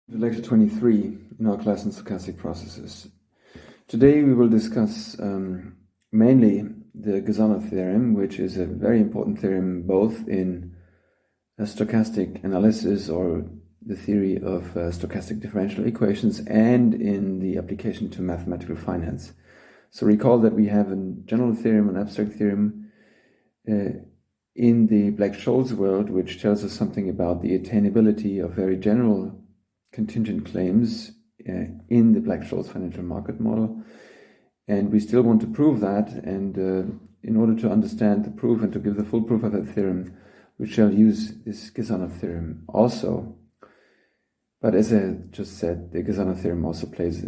Lecture 23 in our class in stochastic processes. Today we will discuss mainly the Gusano Theorem, which is a very important theorem both in stochastic analysis or the theory of stochastic differential equations and in the application to mathematical finance. So recall that we have a general theorem, an abstract theorem in the Black-Scholes world, which tells us something about the attainability of very general contingent claims in the Black-Scholes financial market model. And we still want to prove that, and in order to understand the proof and to give the full proof of that theorem, we shall use this Gusano theorem also. But as I just said, the Gusano theorem also plays a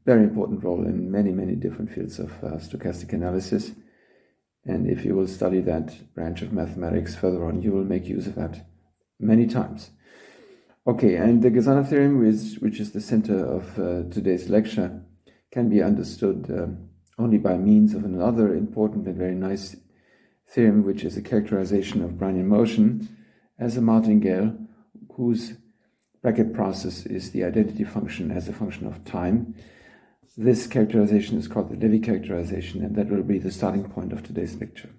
very important role in many, many different fields of stochastic analysis. And if you will study that branch of mathematics further on, you will make use of that many times. Okay, and the Gusano theorem, which is the center of today's lecture, can be understood only by means of another important and very nice theorem, which is a characterization of Brownian motion as a martingale, whose bracket process is the identity function as a function of time. This characterization is called the Levy characterization, and that will be the starting point of today's lecture.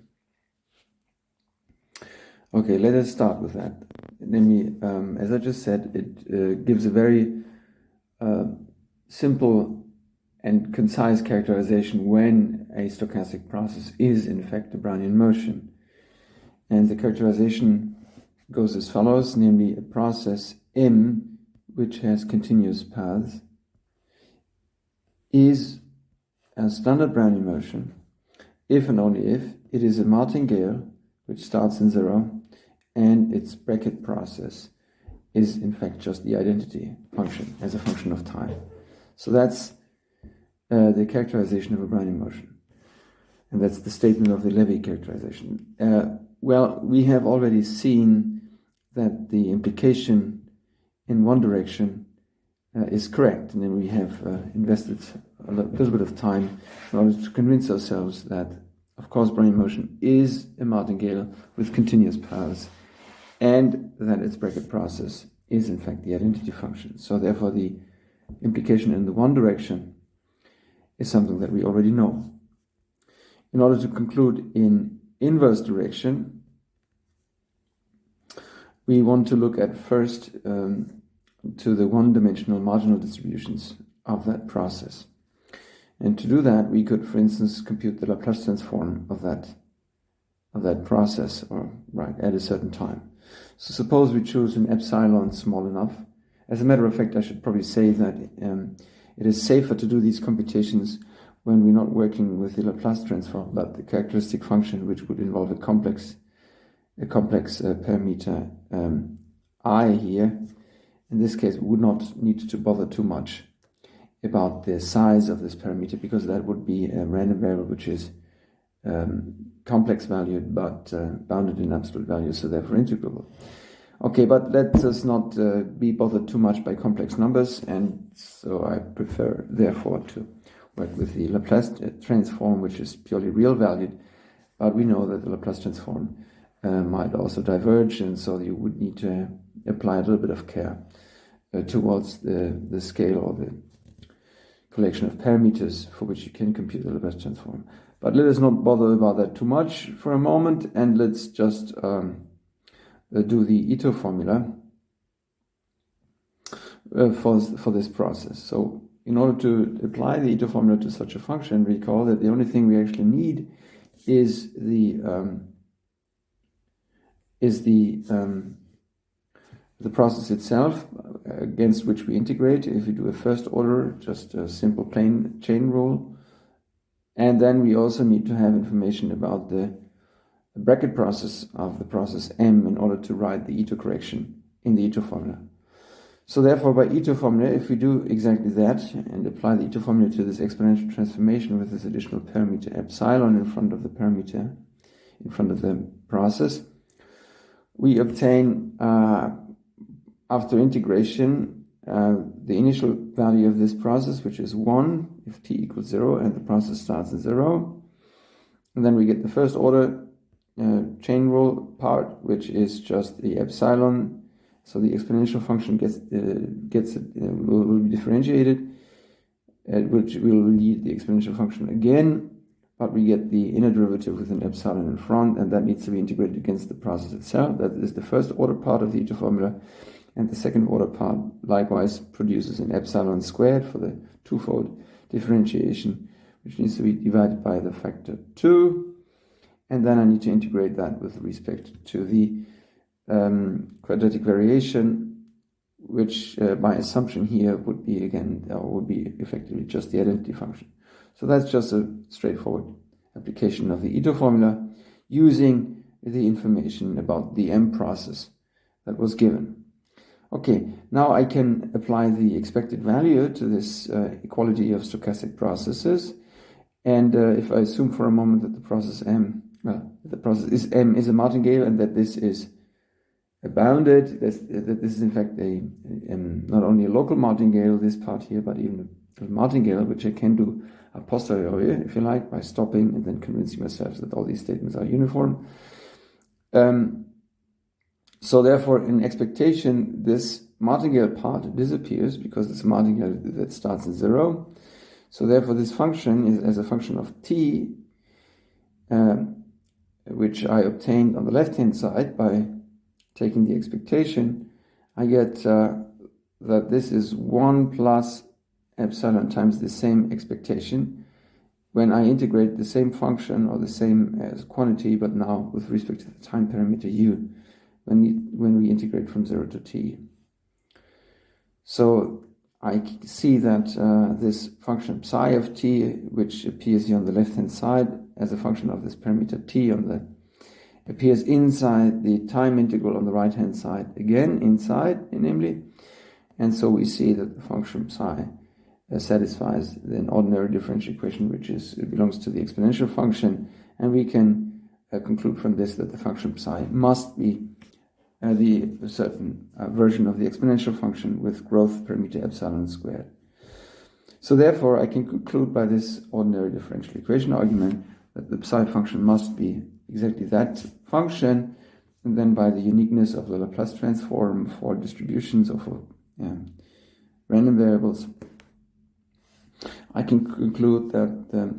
Okay, let us start with that. Namely, as I just said, it gives a very simple and concise characterization when a stochastic process is in fact a Brownian motion. And the characterization goes as follows, namely a process M which has continuous paths is a standard Brownian motion if and only if it is a martingale which starts in zero and its bracket process is in fact just the identity function as a function of time. So that's the characterization of a Brownian motion. And that's the statement of the Levy characterization. Well, we have already seen that the implication in one direction is correct. And then we have invested a little bit of time in order to convince ourselves that, of course, Brownian motion is a martingale with continuous paths, and that its bracket process is in fact the identity function. So therefore the implication in the one direction is something that we already know. In order to conclude in inverse direction, we want to look at first to the one-dimensional marginal distributions of that process. And to do that, we could, for instance, compute the Laplace transform of that process, or right at a certain time. So suppose we choose an epsilon small enough. As a matter of fact, I should probably say that it is safer to do these computations when we're not working with the Laplace transform, but the characteristic function, which would involve a complex parameter I here. In this case, we would not need to bother too much about the size of this parameter, because that would be a random variable which is complex valued but bounded in absolute value, so therefore integrable. Okay, but let us not be bothered too much by complex numbers, and so I prefer therefore to work with the Laplace transform, which is purely real valued, but we know that the Laplace transform might also diverge, and so you would need to apply a little bit of care towards the scale or the collection of parameters for which you can compute the Laplace transform. But let us not bother about that too much for a moment, and let's just do the Ito formula for this process. So in order to apply the Ito formula to such a function, recall that the only thing we actually need is the process itself, against which we integrate. If we do a first order, just a simple plain chain rule. And then we also need to have information about the bracket process of the process M in order to write the Ito correction in the Ito formula. So therefore, by Ito formula, if we do exactly that and apply the Ito formula to this exponential transformation with this additional parameter epsilon in front of the parameter, in front of the process, we obtain, after integration, the initial value of this process, which is 1 if t equals 0 and the process starts at 0. And then we get the first order chain rule part, which is just the epsilon So the exponential function will be differentiated, which will lead the exponential function again, but we get the inner derivative with an epsilon in front, and that needs to be integrated against the process itself. That is the first order part of the Ito formula, and the second order part likewise produces an epsilon squared for the twofold differentiation, which needs to be divided by the factor 2, and then I need to integrate that with respect to the quadratic variation, which by assumption here would be effectively just the identity function. So that's just a straightforward application of the Ito formula using the information about the M process that was given. Okay, now I can apply the expected value to this equality of stochastic processes, and if I assume for a moment that the process M, the process is M is a martingale, and that this is bounded, that this is in fact not only a local martingale, this part here, but even a martingale, which I can do a posteriori, if you like, by stopping and then convincing myself that all these statements are uniform. So therefore, in expectation, this martingale part disappears because it's a martingale that starts at 0. So therefore, this function is as a function of t, which I obtained on the left-hand side by taking the expectation. I get that this is 1 plus epsilon times the same expectation when I integrate the same function or the same as quantity, but now with respect to the time parameter u, when we integrate from 0 to t. So I see that this function psi of t, which appears here on the left-hand side as a function of this parameter t appears inside the time integral on the right-hand side, again inside, namely, and so we see that the function psi satisfies an ordinary differential equation, which belongs to the exponential function, and we can conclude from this that the function psi must be a certain version of the exponential function with growth parameter epsilon squared. So therefore, I can conclude by this ordinary differential equation argument that the psi function must be exactly that function, and then by the uniqueness of the Laplace transform for distributions of random variables, I can conclude that the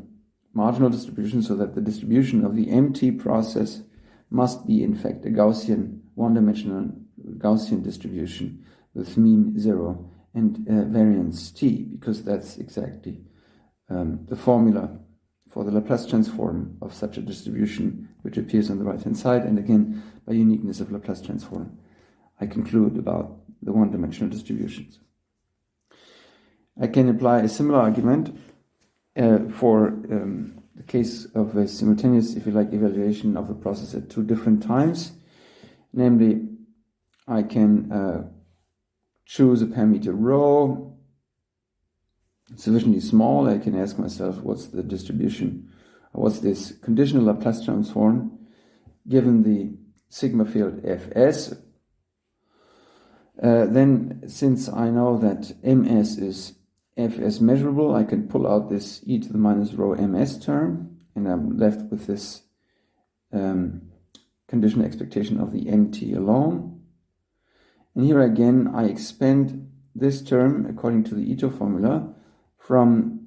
marginal distribution, so that the distribution of the MT process must be in fact a Gaussian, one-dimensional Gaussian distribution with mean 0 and variance t, because that's exactly the formula for the Laplace transform of such a distribution, which appears on the right-hand side. And again, by uniqueness of Laplace transform, I conclude about the one-dimensional distributions. I can apply a similar argument for the case of a simultaneous, if you like, evaluation of the process at two different times. Namely, I can choose a parameter rho sufficiently small. I can ask myself, what's the distribution, or what's this conditional Laplace transform given the sigma field Fs. Then, since I know that Ms is Fs measurable, I can pull out this e to the minus rho ms term, and I'm left with this conditional expectation of the mt alone. And here again, I expand this term according to the Ito formula from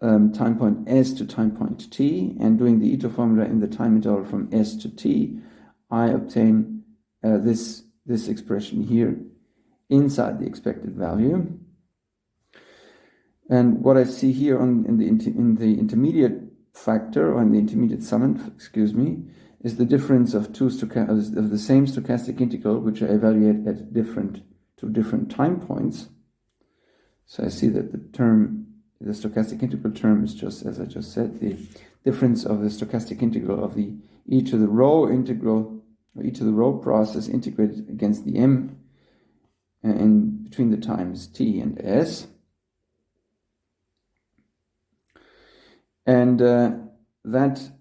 time point s to time point t, and doing the Ito formula in the time interval from s to t, I obtain this expression here inside the expected value. And what I see here in the intermediate factor, or in the intermediate summand, is the difference of of the same stochastic integral, which I evaluate at two different time points. So I see that the stochastic integral term is just, as I just said, the difference of the stochastic integral of the e to the rho integral, or e to the rho process integrated against the m in between the times t and s. And that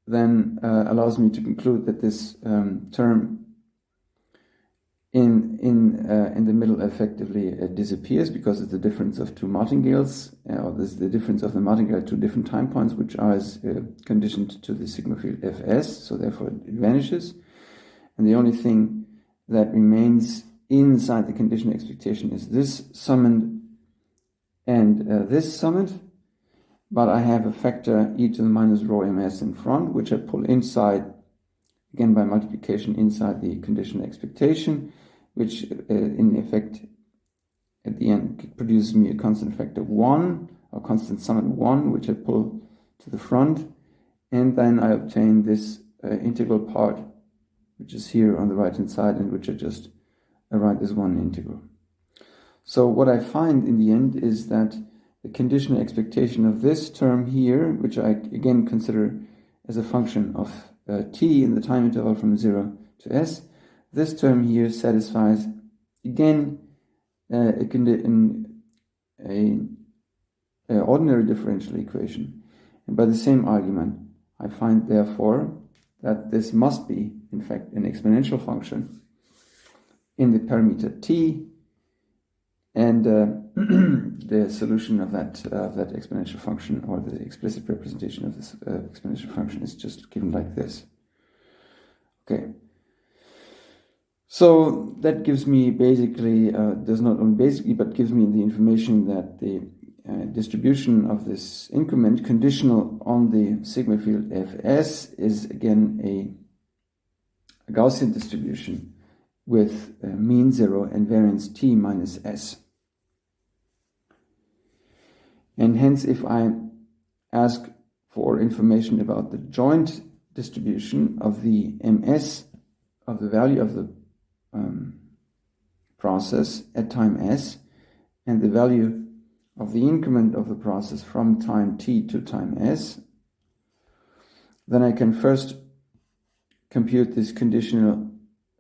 then allows me to conclude that this term in the middle effectively disappears, because it's the difference of two martingales, or this is the difference of the martingale at two different time points, which are conditioned to the sigma field Fs, so therefore it vanishes. And the only thing that remains inside the conditional expectation is this summand and this summand, but I have a factor e to the minus rho ms in front, which I pull inside, again by multiplication inside the conditional expectation, which in effect at the end produces me a constant factor 1, or constant summand 1, which I pull to the front, and then I obtain this integral part, which is here on the right hand side, and which I just write as one integral. So what I find in the end is that the conditional expectation of this term here, which I again consider as a function of t in the time interval from 0 to s, this term here satisfies again an ordinary differential equation. And by the same argument, I find therefore that this must be in fact an exponential function in the parameter t, and the solution of that exponential function, or the explicit representation of this exponential function, is just given like this. Okay. So that gives me basically, does not only basically, but gives me the information that the distribution of this increment conditional on the sigma field Fs is again a Gaussian distribution with mean 0 and variance t minus s. And hence, if I ask for information about the joint distribution of the ms, of the value of the process at time s, and the value of the increment of the process from time t to time s, then I can first compute this conditional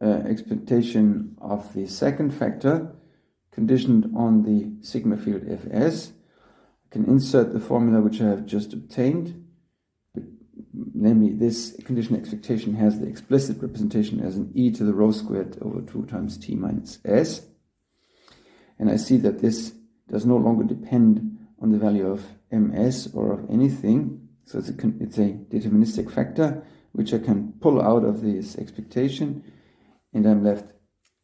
expectation of the second factor conditioned on the sigma field Fs. I can insert the formula which I have just obtained, namely this conditional expectation has the explicit representation as an e to the rho squared over 2 times t minus s, and I see that this does no longer depend on the value of ms or of anything, so it's a deterministic factor which I can pull out of this expectation, and I'm left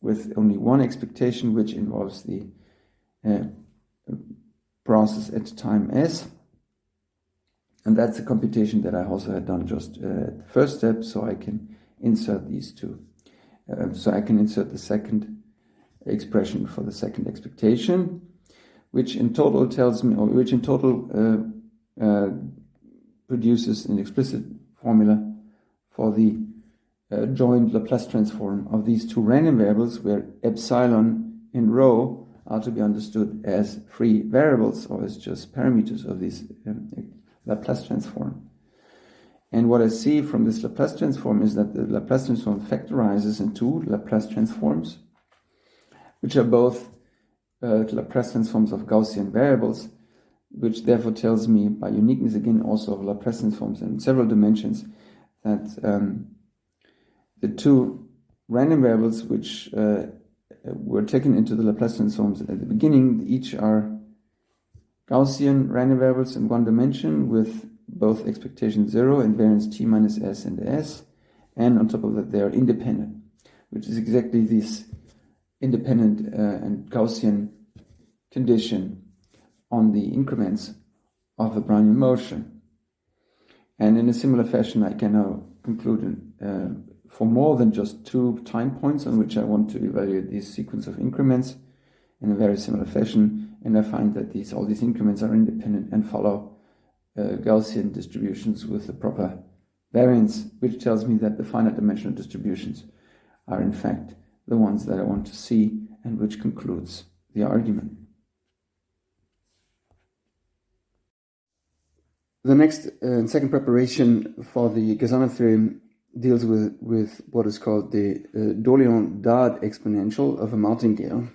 with only one expectation, which involves the process at time s, and that's a computation that I also had done just at the first step, so I can insert these two. So I can insert the second expression for the second expectation, which in total tells me, or which in total produces an explicit formula for the joint Laplace transform of these two random variables, where epsilon and rho are to be understood as free variables, or as just parameters of this Laplace transform. And what I see from this Laplace transform is that the Laplace transform factorizes in two Laplace transforms, which are both Laplace transforms of Gaussian variables, which therefore tells me, by uniqueness again also of Laplace transforms in several dimensions, that the two random variables which were taken into the Laplace transforms at the beginning, each are Gaussian random variables in one dimension with both expectation 0 and variance t minus s and s, and on top of that they are independent, which is exactly this independent and Gaussian condition on the increments of a Brownian motion. And in a similar fashion, I can now conclude for more than just 2 time points on which I want to evaluate this sequence of increments in a very similar fashion, and I find that all these increments are independent and follow Gaussian distributions with the proper variance, which tells me that the finite dimensional distributions are in fact the ones that I want to see, and which concludes the argument. The next and second preparation for the Gusano theorem deals with what is called the Durian-Dada exponential of a martingale,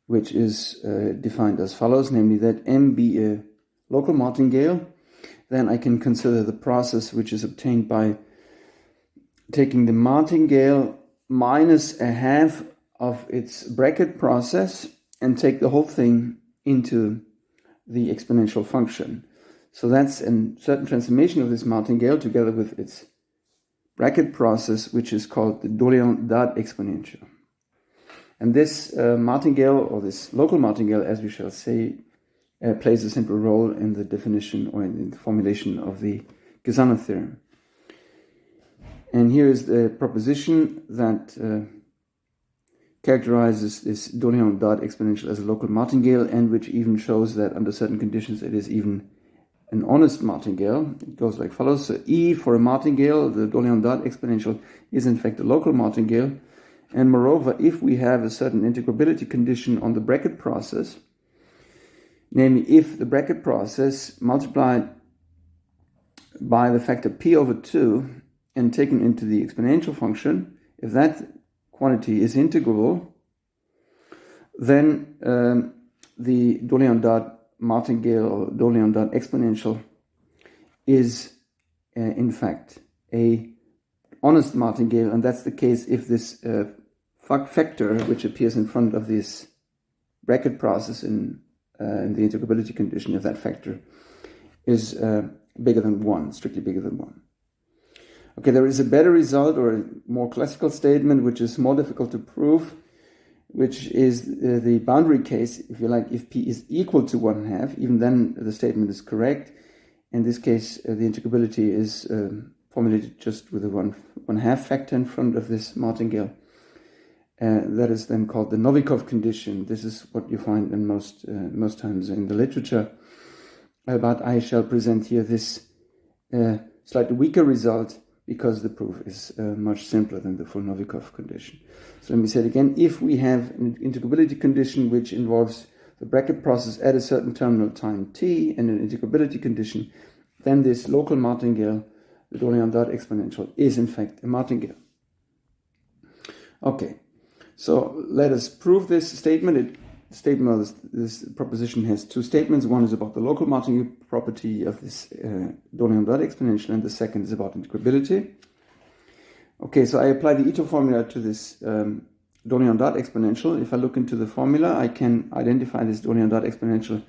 which is defined as follows, namely that M be a local martingale. Then I can consider the process which is obtained by taking the martingale minus a half of its bracket process and take the whole thing into the exponential function. So that's a certain transformation of this martingale together with its bracket process, which is called the Durian-Dada exponential. And this martingale, or this local martingale, as we shall say, plays a central role in the definition or in the formulation of the Gusano theorem. And here is the proposition that characterizes this Durian dot exponential as a local martingale, and which even shows that under certain conditions it is even an honest martingale. It goes like follows. So E for a martingale, the Durian dot exponential, is in fact a local martingale. And moreover, if we have a certain integrability condition on the bracket process, namely if the bracket process multiplied by the factor p over 2 and taken into the exponential function, if that quantity is integrable, then the Durian dot martingale or Durian dot exponential is in fact a honest martingale, and that's the case if this factor which appears in front of this bracket process in the integrability condition, if that factor is bigger than 1, strictly bigger than 1. Okay, there is a better result, or a more classical statement, which is more difficult to prove, which is the boundary case, if you like, if p is equal to 1/2, even then the statement is correct. In this case, the integrability is formulated just with a 1/2 factor in front of this martingale. That is then called the Novikov condition. This is what you find in most times in the literature. But I shall present here this slightly weaker result, because the proof is much simpler than the full Novikov condition. So let me say it again. If we have an integrability condition which involves the bracket process at a certain terminal time t and an integrability condition, then this local martingale, the Durian dot exponential, is in fact a martingale. Okay, so let us prove this statement. This proposition has two statements. One is about the local martingale property of this Durian dot exponential, and the second is about integrability. Okay, so I apply the Ito formula to this Durian dot exponential. If I look into the formula, I can identify this Durian dot exponential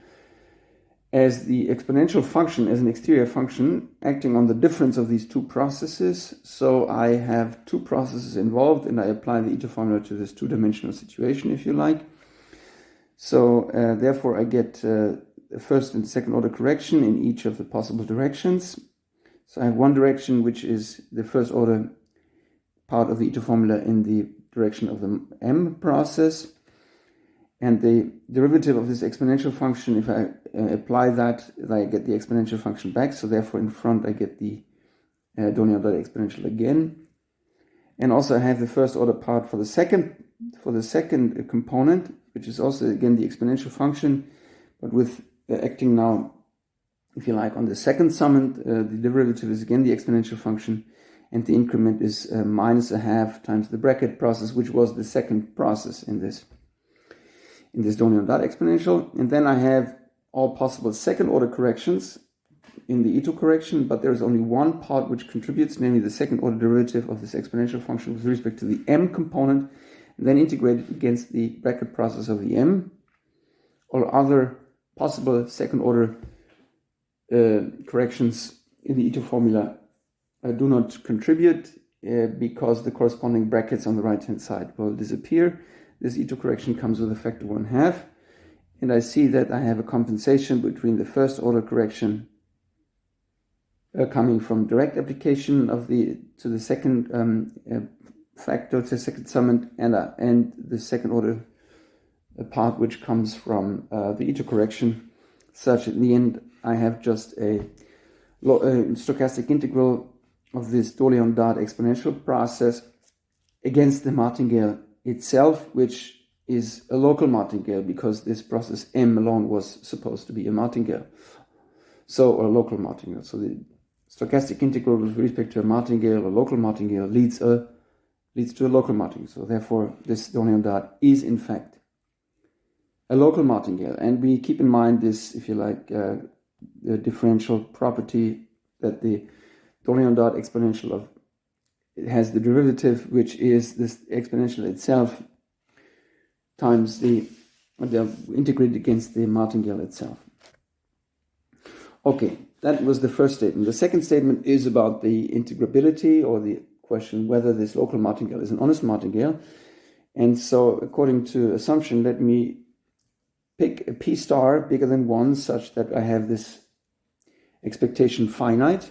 as the exponential function, as an exterior function acting on the difference of these two processes. So I have two processes involved, and I apply the Ito formula to this two-dimensional situation, if you like. So therefore I get first and second order correction in each of the possible directions. So I have one direction which is the first order part of the Ito formula in the direction of the m process, and the derivative of this exponential function, if I apply that, I get the exponential function back. So therefore in front I get the Durian dot exponential again. And also I have the first order part for the second component, which is also again the exponential function, but with acting now, if you like, on the second summand. The derivative is again the exponential function, and the increment is minus 1/2 times the bracket process, which was the second process in this Durian dot exponential. And then I have all possible second order corrections in the Ito correction, but there is only one part which contributes, namely the second order derivative of this exponential function with respect to the m component, and then integrated against the bracket process of the m. All other possible second order corrections in the Ito formula do not contribute because the corresponding brackets on the right hand side will disappear. This Ito correction comes with a factor 1/2, and I see that I have a compensation between the first order correction coming from direct application to the second factor, to the second summand, and the second order part which comes from the Ito correction, such in the end I have just a stochastic integral of this Durian dot exponential process against the martingale itself, which is a local martingale, because this process m alone was supposed to be a martingale, so a local martingale. So the stochastic integral with respect to a martingale, a local martingale, leads to a local martingale. So therefore this Durian dot is in fact a local martingale. And we keep in mind this, if you like, the differential property that the Durian dot exponential it has the derivative, which is this exponential itself times the integrated against the martingale itself. Okay, that was the first statement. The second statement is about the integrability, or the question whether this local martingale is an honest martingale. And so according to assumption, let me pick a p star bigger than 1 such that I have this expectation finite.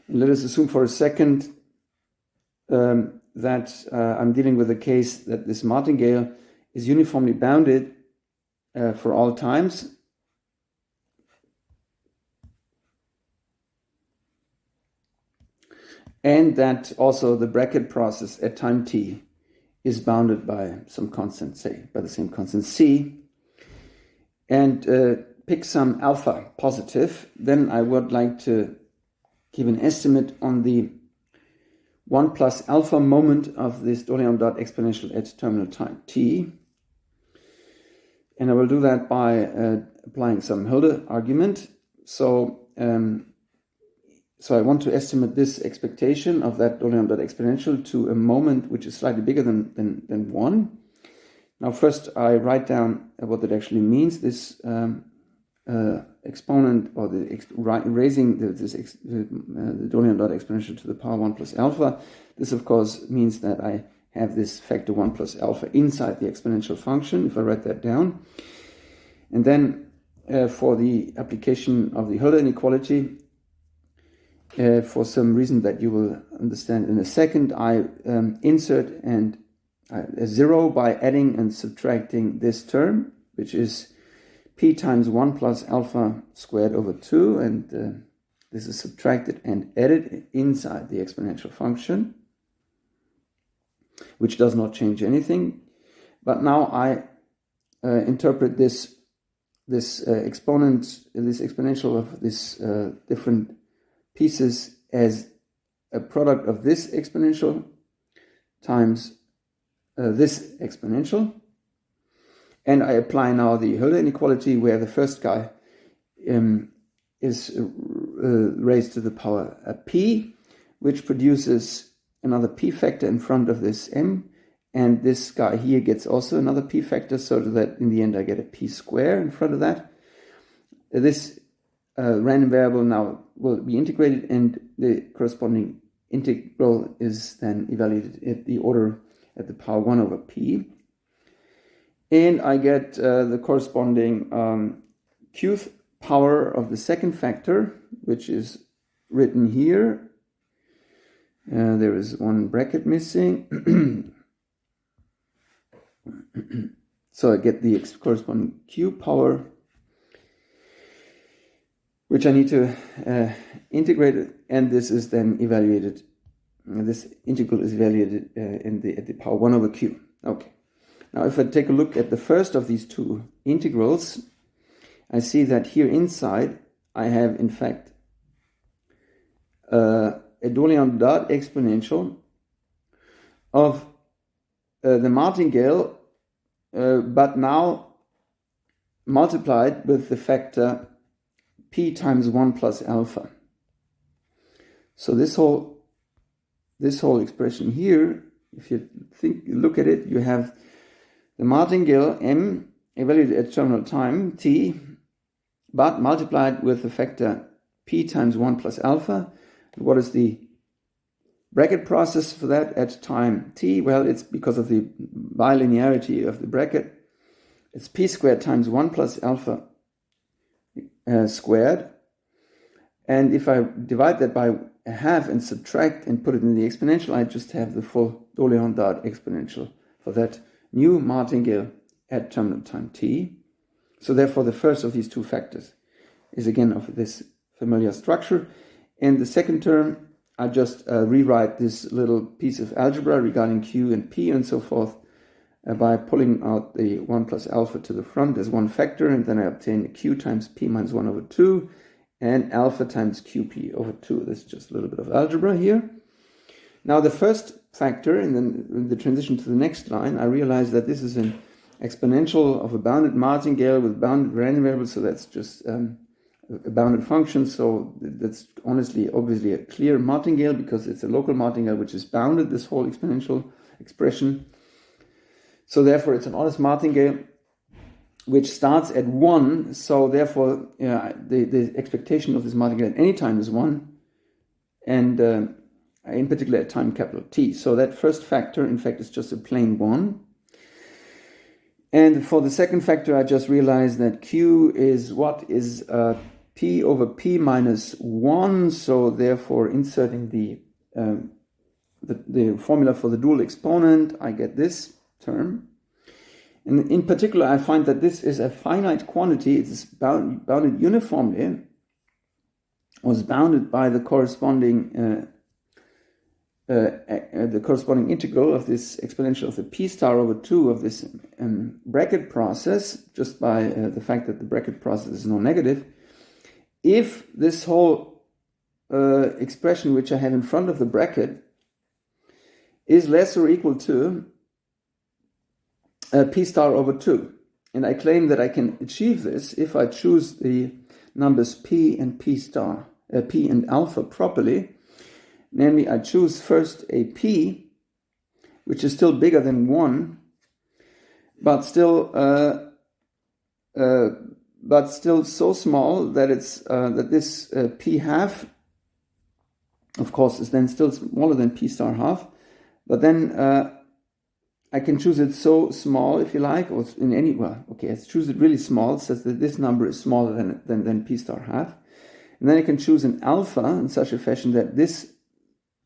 And let us assume for a second that I'm dealing with a case that this martingale is uniformly bounded for all times. And that also the bracket process at time t is bounded by some constant, say, by the same constant c. And pick some alpha positive, then I would like to give an estimate on the 1 plus alpha moment of this Durian dot exponential at terminal time t. And I will do that by applying some Hilde argument. So I want to estimate this expectation of that Durian dot exponential to a moment which is slightly bigger than 1. Now first I write down what that actually means. This exponent, or raising the Durian dot exponential to the power 1 plus alpha. This of course means that I have this factor 1 plus alpha inside the exponential function, if I write that down. And then for the application of the Hilde inequality, for some reason that you will understand in a second, I insert a 0 by adding and subtracting this term, which is p times 1 plus alpha squared over 2, and this is subtracted and added inside the exponential function, which does not change anything. But now I interpret this exponential of this different pieces as a product of this exponential times this exponential. And I apply now the Hilde inequality, where the first guy is raised to the power p, which produces another p factor in front of this m. And this guy here gets also another p factor, so that in the end I get a p square in front of that. This random variable now will be integrated, and the corresponding integral is then evaluated at the order at the power 1 over p. And I get the corresponding qth power of the second factor, which is written here. There is one bracket missing. So I get the corresponding q power, which I need to integrate, and this is then evaluated. This integral is evaluated at the power 1 over q. Okay. Now, if I take a look at the first of these two integrals, I see that here inside I have, in fact, a Durian dot exponential of the martingale, but now multiplied with the factor p times 1 plus alpha. So this whole expression here, if you look at it, you have the martingale m evaluated at terminal time t, but multiplied with the factor p times 1 plus alpha. What is the bracket process for that at time t? Well, it's because of the bilinearity of the bracket. It's p squared times 1 plus alpha squared. And if I divide that by a half and subtract and put it in the exponential, I just have the full Durian dot exponential for that new martingale at terminal time t. So therefore the first of these two factors is again of this familiar structure. And the second term, I just rewrite this little piece of algebra regarding q and p and so forth by pulling out the 1 plus alpha to the front as one factor, and then I obtain q times p minus 1 over 2 and alpha times qp over 2. This is just a little bit of algebra here. Now the first factor, and then in the transition to the next line, I realize that this is an exponential of a bounded martingale with bounded random variables, so that's just a bounded function. So that's obviously a clear martingale, because it's a local martingale which is bounded, this whole exponential expression. So therefore it's an honest martingale which starts at 1. So therefore the expectation of this martingale at any time is 1. And in particular at time capital T. So that first factor, in fact, is just a plain 1. And for the second factor, I just realized that Q is what is P over P minus 1. So therefore, inserting the formula for the dual exponent, I get this term. And in particular, I find that this is a finite quantity. It is bounded uniformly, was bounded by the corresponding integral of this exponential of the p star over 2 of this bracket process, just by the fact that the bracket process is non-negative. If this whole expression which I have in front of the bracket is less or equal to p star over 2, and I claim that I can achieve this if I choose the numbers p and p star, p and alpha properly. Namely, I choose first a p, which is still bigger than 1, but still so small that it's that this p half, of course, is then still smaller than p star half. But then I can choose it so small, if you like, or in any, well, okay, let's choose it really small, such that this number is smaller than p star half. And then I can choose an alpha in such a fashion that this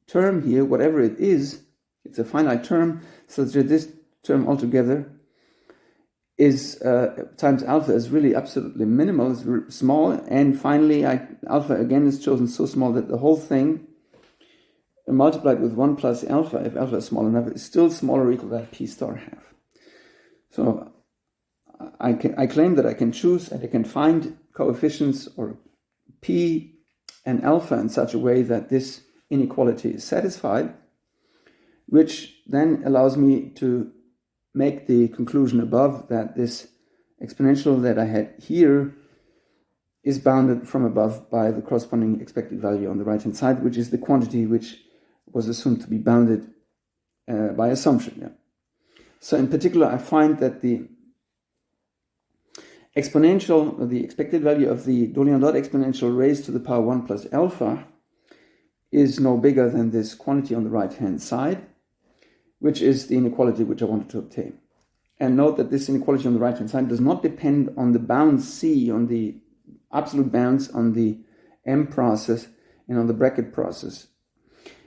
term here, whatever it is, it's a finite term, such that this term altogether is times alpha is really absolutely minimal, it's small. And finally, alpha again is chosen so small that the whole thing multiplied with 1 plus alpha, if alpha is small enough, is still smaller or equal than p star half. So I claim that I can choose and I can find coefficients or p and alpha in such a way that this inequality is satisfied, which then allows me to make the conclusion above that this exponential that I had here is bounded from above by the corresponding expected value on the right-hand side, which is the quantity which was assumed to be bounded by assumption. Yeah. So in particular, I find that the exponential, or the expected value of the Durian dot exponential raised to the power 1 plus alpha is no bigger than this quantity on the right-hand side, which is the inequality which I wanted to obtain. And note that this inequality on the right-hand side does not depend on the bounds C, on the absolute bounds on the M process and on the bracket process.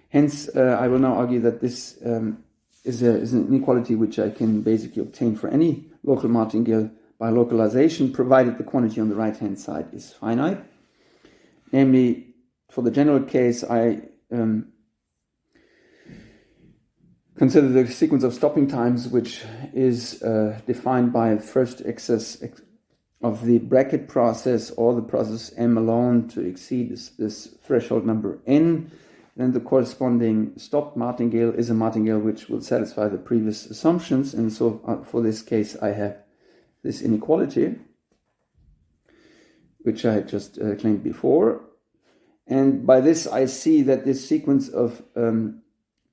Hence, I will now argue that this is an inequality which I can basically obtain for any local martingale by localization, provided the quantity on the right-hand side is finite. Namely, for the general case, I consider the sequence of stopping times, which is defined by first excess of the bracket process or the process M alone to exceed this threshold number n. Then the corresponding stopped martingale is a martingale which will satisfy the previous assumptions. And so for this case, I have this inequality, which I had just claimed before. And by this, I see that this sequence of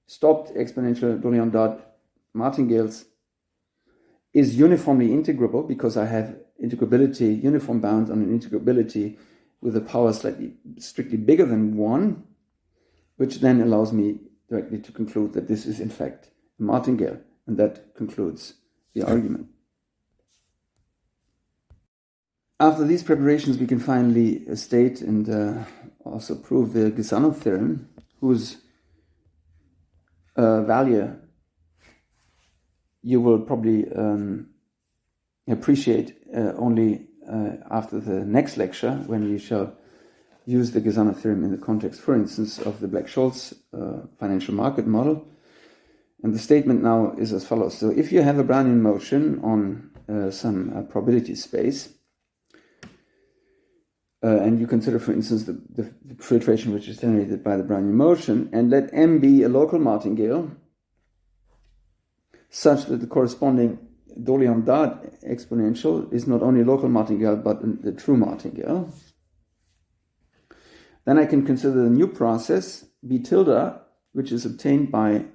stopped exponential Durian dot martingales is uniformly integrable because I have integrability, uniform bounds on an integrability with a power strictly bigger than 1, which then allows me directly to conclude that this is in fact a martingale. And that concludes the argument. After these preparations, we can finally state and also prove the Gusano theorem, whose value you will probably appreciate only after the next lecture, when we shall use the Gusano theorem in the context, for instance, of the Black-Scholes financial market model. And the statement now is as follows. So if you have a Brownian motion on some probability space, and you consider, for instance, the filtration which is generated by the Brownian motion, and let M be a local martingale, such that the corresponding Durian dot exponential is not only a local martingale, but the true martingale, then I can consider the new process, B tilde, which is obtained by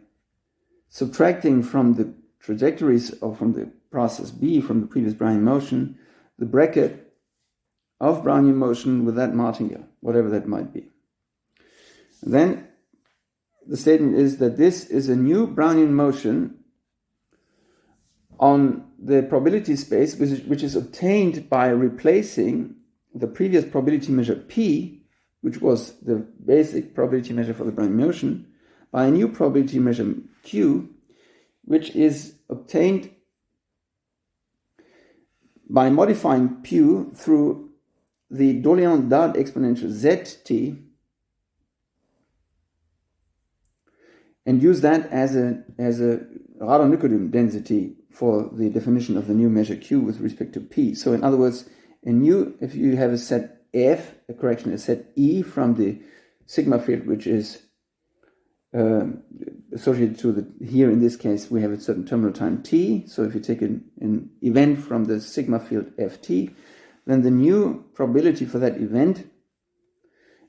subtracting from the trajectories, or from the process B, from the previous Brownian motion, the bracket of Brownian motion with that martingale, whatever that might be. And then the statement is that this is a new Brownian motion on the probability space, which is obtained by replacing the previous probability measure P, which was the basic probability measure for the Brownian motion, by a new probability measure Q, which is obtained by modifying Q through the Durian-Dada exponential Zt, and use that as a radon-Nikodym density for the definition of the new measure Q with respect to P. So in other words, if you have a set F, a set E from the sigma field, which is associated to here in this case, we have a certain terminal time T. So if you take an event from the sigma field Ft, then the new probability for that event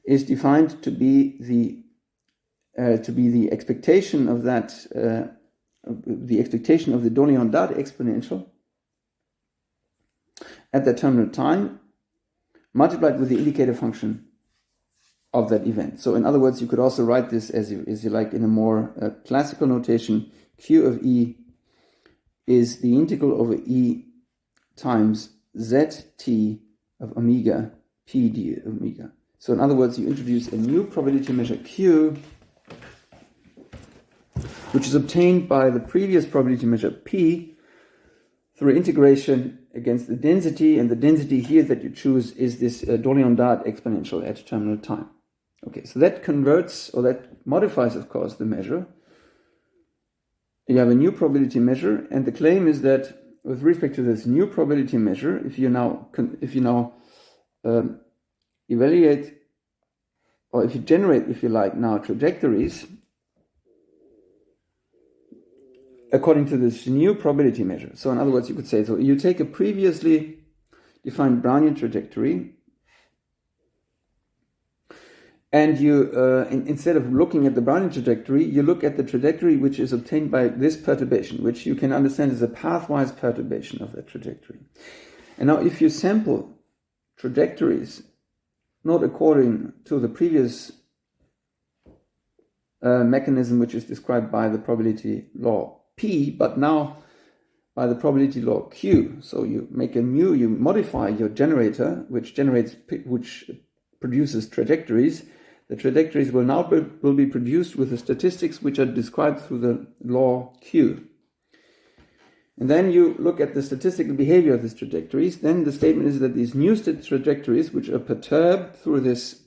is defined to be the expectation of that, the expectation of the Durian-Dada exponential at that terminal time, multiplied with the indicator function of that event. So in other words, you could also write this as you like in a more classical notation. Q of E is the integral over E times Zt of omega P d omega. So in other words, you introduce a new probability measure Q, which is obtained by the previous probability measure P through integration against the density, and the density here that you choose is this Durian-Dada exponential at terminal time. Okay, so that converts, or that modifies, of course, the measure. You have a new probability measure, and the claim is that with respect to this new probability measure, if you now evaluate, or if you generate, if you like, now trajectories according to this new probability measure. So in other words, you could say, so you take a previously defined Brownian trajectory, and you, instead of looking at the Brownian trajectory, you look at the trajectory which is obtained by this perturbation, which you can understand as a pathwise perturbation of that trajectory. And now if you sample trajectories not according to the previous mechanism which is described by the probability law P, but now by the probability law Q. So you make you modify your generator, which produces trajectories. The trajectories will be produced with the statistics which are described through the law Q. And then you look at the statistical behavior of these trajectories. Then the statement is that these new trajectories, which are perturbed through this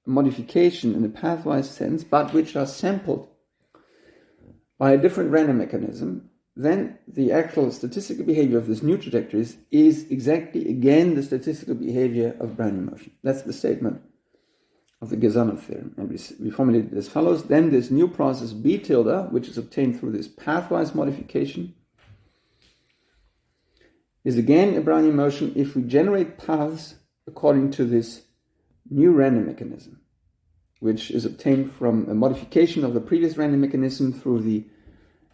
modification in a pathwise sense, but which are sampled by a different random mechanism, then the actual statistical behavior of these new trajectories is exactly, again, the statistical behavior of Brownian motion. That's the statement of the Gusano theorem. And we formulate it as follows. Then this new process B tilde, which is obtained through this pathwise modification, is again a Brownian motion if we generate paths according to this new random mechanism, which is obtained from a modification of the previous random mechanism through the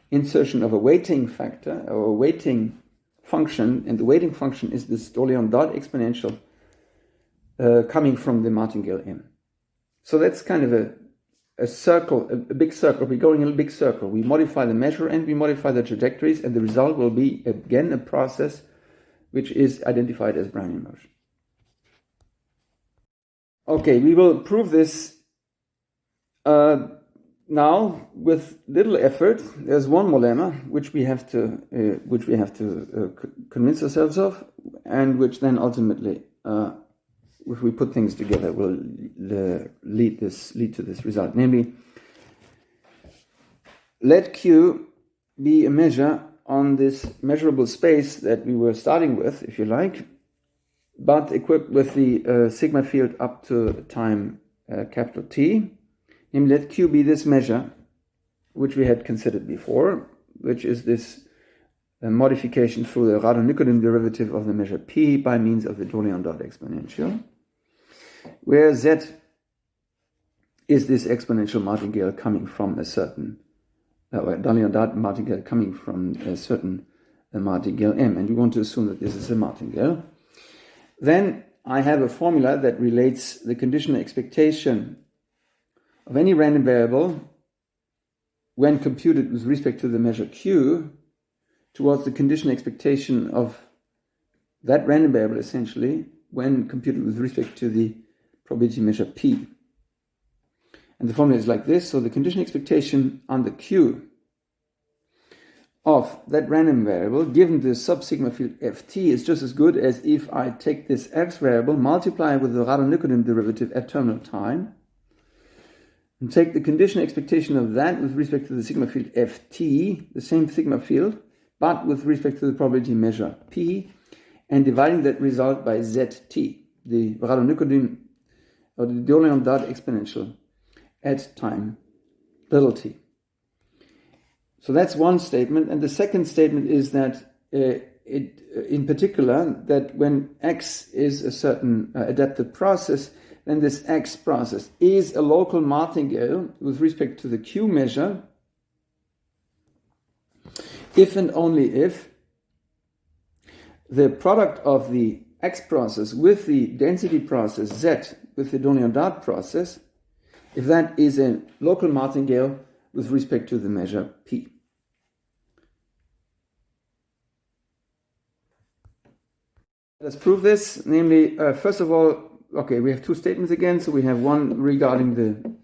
insertion of a weighting factor or a weighting function, and the weighting function is this Durian-Dada exponential coming from the Martingale M. So that's kind of a circle, a big circle. We're going in a big circle. We modify the measure and we modify the trajectories, and the result will be, again, a process which is identified as Brownian motion. Okay, we will prove this now with little effort. There's one more lemma which we have to convince ourselves of, and which then ultimately, if we put things together, will lead to this result. Namely, let Q be a measure on this measurable space that we were starting with, if you like, but equipped with the sigma field up to time capital T. Namely, let Q be this measure, which we had considered before, which is this modification through the radon-Nikodym derivative of the measure P by means of the Durian-Dada exponential, where Z is this exponential martingale coming from a certain Durian-Dada martingale coming from a certain martingale M, and we want to assume that this is a martingale. Then I have a formula that relates the conditional expectation of any random variable when computed with respect to the measure Q, towards the condition expectation of that random variable, essentially, when computed with respect to the probability measure P. And the formula is like this. So the condition expectation under Q of that random variable, given the sub-sigma field Ft, is just as good as if I take this x variable, multiply with the Radon-Nikodym derivative at terminal time, and take the condition expectation of that with respect to the sigma field Ft, the same sigma field, but with respect to the probability measure P, and dividing that result by Zt, the Radon-Nikodym or the Durian-Dada exponential at time little t. So that's one statement, and the second statement is that in particular, that when x is a certain adapted process, then this x process is a local martingale with respect to the Q measure, if and only if the product of the x process with the density process Z with the Durian-Dada process, if that is a local martingale with respect to the measure P. Let's prove this, namely, first of all, okay, we have two statements again. So we have one regarding the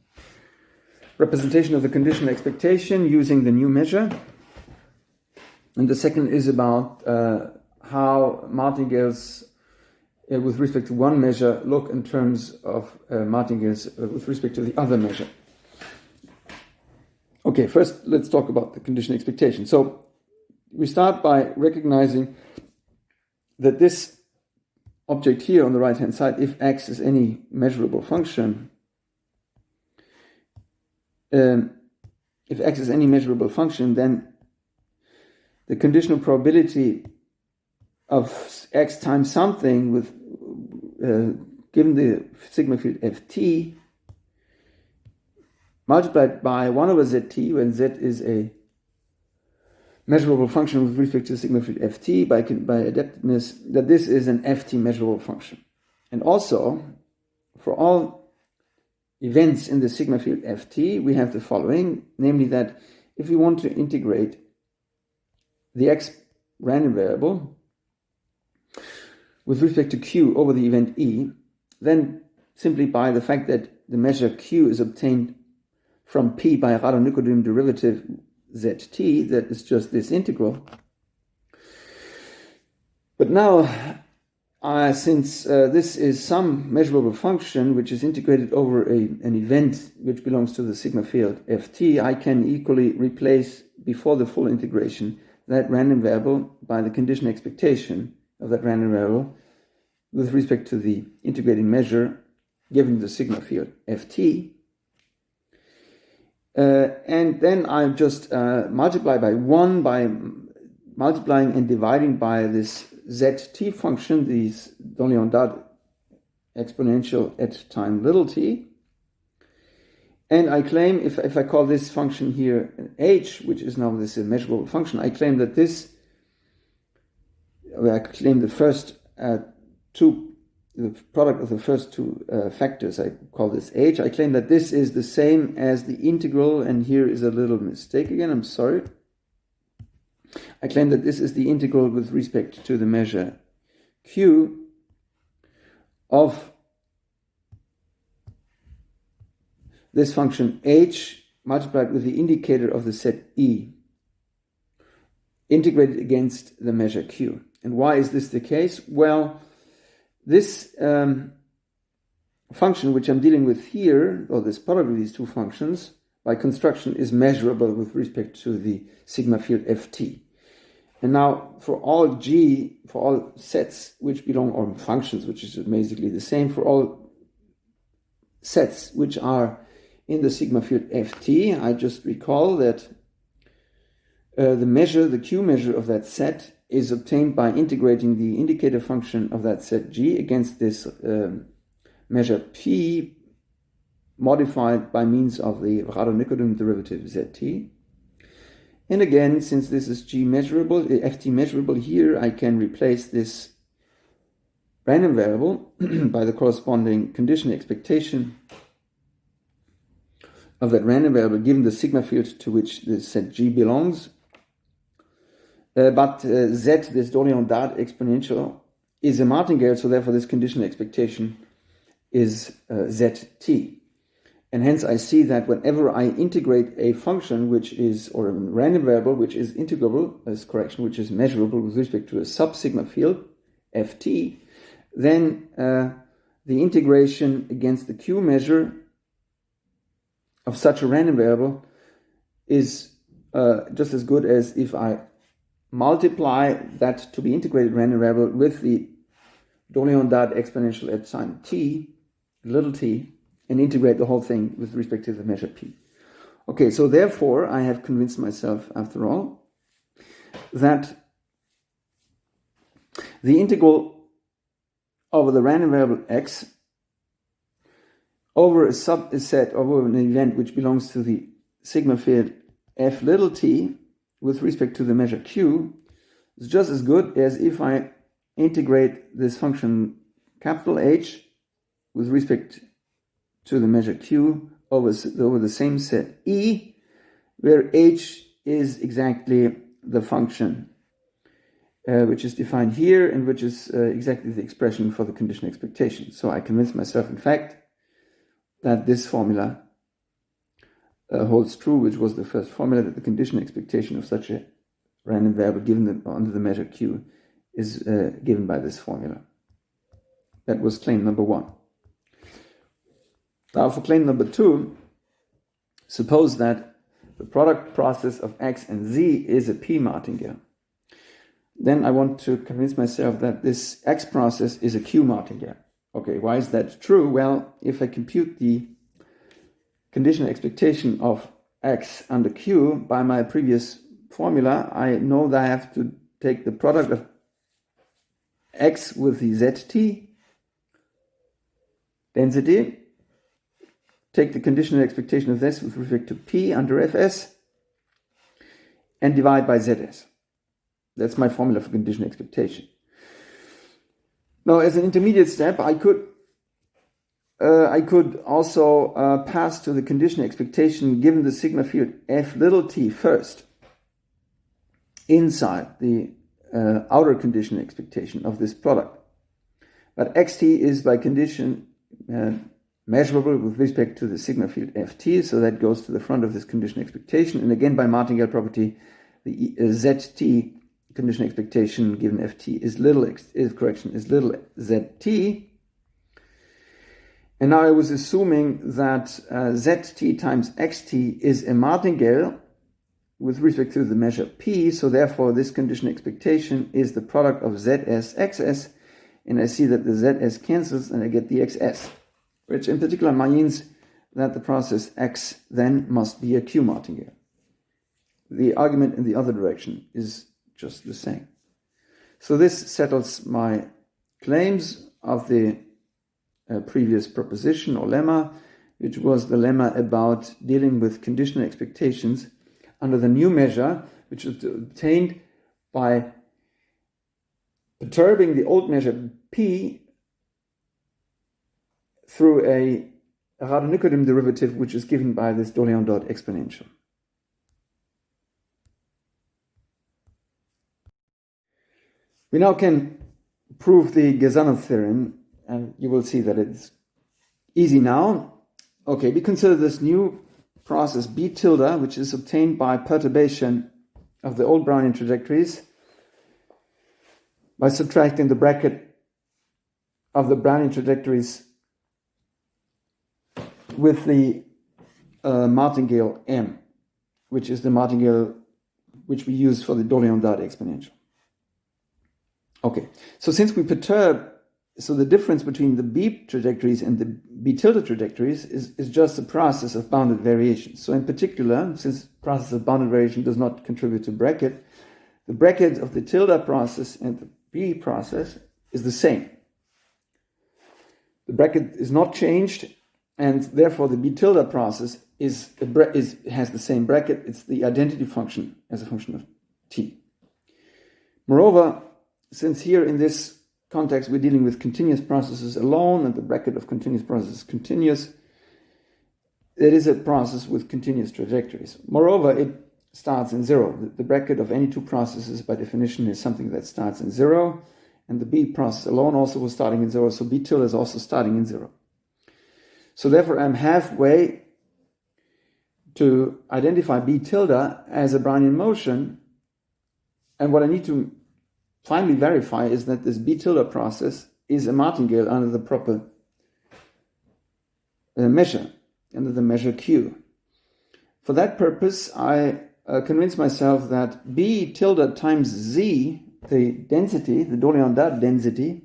representation of the conditional expectation using the new measure. And the second is about how martingales with respect to one measure look in terms of martingales with respect to the other measure. Okay, first let's talk about the conditional expectation. So we start by recognizing that this object here on the right hand side, if x is any measurable function, then the conditional probability of x times something with given the sigma field Ft multiplied by 1 over Zt, when Z is a measurable function with respect to the sigma field Ft by adaptedness, that this is an Ft measurable function. And also, for all events in the sigma field Ft, we have the following, namely that if we want to integrate the x random variable with respect to Q over the event E, then simply by the fact that the measure Q is obtained from P by a Radon-Nikodym derivative Zt, that is just this integral. But now, since this is some measurable function which is integrated over an event which belongs to the sigma field Ft, I can equally replace, before the full integration, that random variable by the condition expectation of that random variable with respect to the integrating measure given the sigma field Ft. And then I just multiply by 1 by multiplying and dividing by this Zt function, this Durian-Dada exponential at time little t. And I claim, if I call this function here an h, which is now this measurable function, I claim that the first the product of the first two factors, I call this h. I claim that this is the same as the integral, and here is a little mistake again, I'm sorry. I claim that this is the integral with respect to the measure Q of this function h multiplied with the indicator of the set E, integrated against the measure Q. And why is this the case? Well, this function which I'm dealing with here, or this product of these two functions, by construction is measurable with respect to the sigma field Ft. And now for all G, for all sets which belong, or functions which is basically the same, for all sets which are in the sigma field Ft, I just recall that the Q measure of that set is obtained by integrating the indicator function of that set G against this measure P, modified by means of the Radon-Nikodym derivative Zt. And again, since this is G measurable, Ft measurable here, I can replace this random variable by the corresponding condition expectation of that random variable given the sigma field to which the set G belongs. But Z, this Dada exponential, is a martingale, so therefore this conditional expectation is ZT. And hence I see that whenever I integrate a function which is, or a random variable which is integrable, as correction, which is measurable with respect to a sub-sigma field, Ft, then the integration against the Q measure of such a random variable is just as good as if I multiply that to be integrated random variable with the Dada exponential at sign t, little t, and integrate the whole thing with respect to the measure p. Okay, so therefore I have convinced myself, after all, that the integral over the random variable x over a subset over an event which belongs to the sigma field f little t with respect to the measure q is just as good as if I integrate this function capital H with respect to the measure q over the same set E, where H is exactly the function which is defined here and which is exactly the expression for the conditional expectation. So I convinced myself, in fact, that this formula holds true, which was the first formula, that the conditional expectation of such a random variable given under the measure q is given by this formula. That was claim number 1. Now for claim number 2, suppose that the product process of x and z is a p martingale. Then I want to convince myself that this x process is a q martingale. Okay, why is that true? Well, if I compute the conditional expectation of x under q by my previous formula, I know that I have to take the product of x with the zt density, take the conditional expectation of this with respect to p under fs, and divide by zs. That's my formula for conditional expectation. Now, as an intermediate step, I could also pass to the conditional expectation given the sigma field f little t first inside the outer conditional expectation of this product. But xt is by condition measurable with respect to the sigma field ft, so that goes to the front of this conditional expectation. And again, by Martingale property, the zt conditional expectation given ft is little zt. And now I was assuming that zt times xt is a martingale with respect to the measure p, so therefore this conditional expectation is the product of zs xs, and I see that the zs cancels and I get the xs, which in particular means that the process x then must be a q martingale. The argument in the other direction is just the same. So this settles my claims of the previous proposition or lemma, which was the lemma about dealing with conditional expectations under the new measure, which is obtained by perturbing the old measure p through a Radon-Nikodym derivative, which is given by this Durian dot exponential. We now can prove the Gusano theorem, and you will see that it's easy now. Okay, we consider this new process B tilde, which is obtained by perturbation of the old Brownian trajectories by subtracting the bracket of the Brownian trajectories with the martingale M, which is the martingale which we use for the Durian dot exponential. Okay, so since we perturb, so the difference between the B trajectories and the B tilde trajectories is just a process of bounded variation. So in particular, since process of bounded variation does not contribute to bracket, the bracket of the tilde process and the B process is the same. The bracket is not changed, and therefore the B tilde process has the same bracket. It's the identity function as a function of t. Moreover, since here in this context we're dealing with continuous processes alone, and the bracket of continuous processes is continuous, it is a process with continuous trajectories. Moreover, it starts in zero. The bracket of any two processes by definition is something that starts in zero, and the B process alone also was starting in zero, so B tilde is also starting in zero. So therefore I'm halfway to identify B tilde as a Brownian motion, and what I need to finally verify is that this B tilde process is a martingale under the proper measure, under the measure Q. For that purpose, I convince myself that B tilde times Z, the density, the Dada density,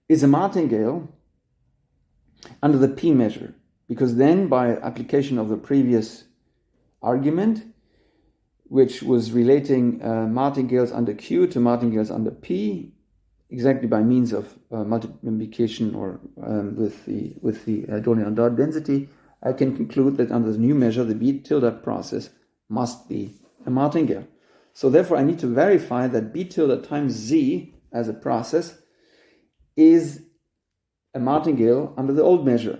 is a martingale under the P measure, because then by application of the previous argument, which was relating martingales under Q to martingales under P, exactly by means of multiplication or with the Dada density, I can conclude that under the new measure, the B tilde process must be a martingale. So therefore, I need to verify that B tilde times Z as a process is a martingale under the old measure.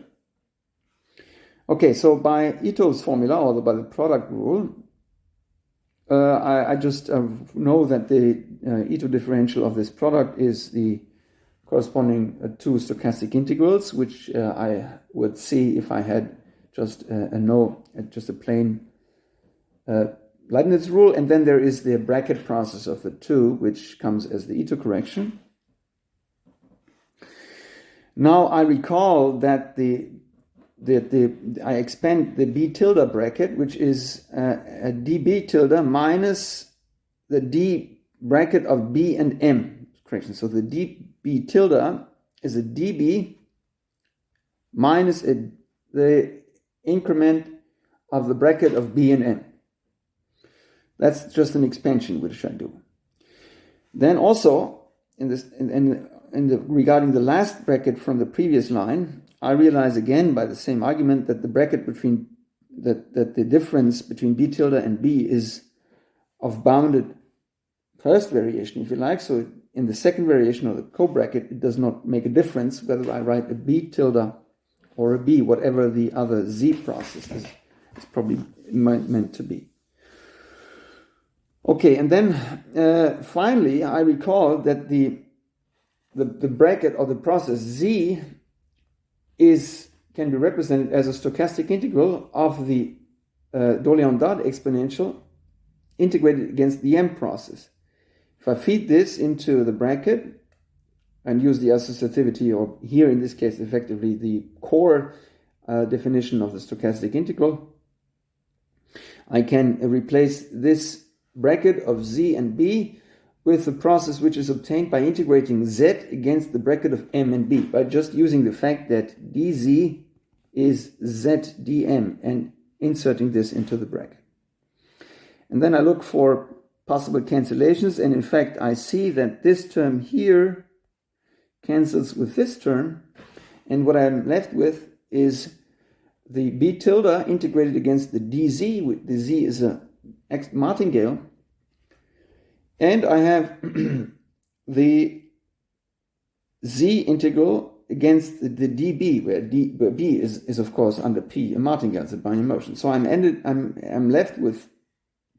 Okay, so by Ito's formula, or by the product rule, I just know that the Ito differential of this product is the corresponding two stochastic integrals, which I would see if I had just a plain Leibniz rule, and then there is the bracket process of the two, which comes as the Ito correction. Now I recall that I expand the B tilde bracket, which is a dB tilde minus the D bracket of B and M correction. So the dB tilde is a dB minus the increment of the bracket of B and M. That's just an expansion which I do. Then also regarding the last bracket from the previous line, I realize again by the same argument that the bracket between that the difference between B tilde and B is of bounded first variation, if you like. So in the second variation of the co-bracket, it does not make a difference whether I write a B tilde or a B, whatever the other Z process is probably meant to be. Okay, and then finally I recall that the bracket of the process Z can be represented as a stochastic integral of the Dada exponential integrated against the M process. If I feed this into the bracket and use the associativity, or here in this case effectively the core definition of the stochastic integral, I can replace this bracket of Z and B with the process which is obtained by integrating Z against the bracket of M and B, by just using the fact that dZ is Z dM and inserting this into the bracket. And then I look for possible cancellations, and in fact I see that this term here cancels with this term, and what I'm left with is the B tilde integrated against the dZ. The Z is a martingale, and I have the Z integral against the dB, where B is of course under P, a martingale, it's a Brownian motion. So I'm left with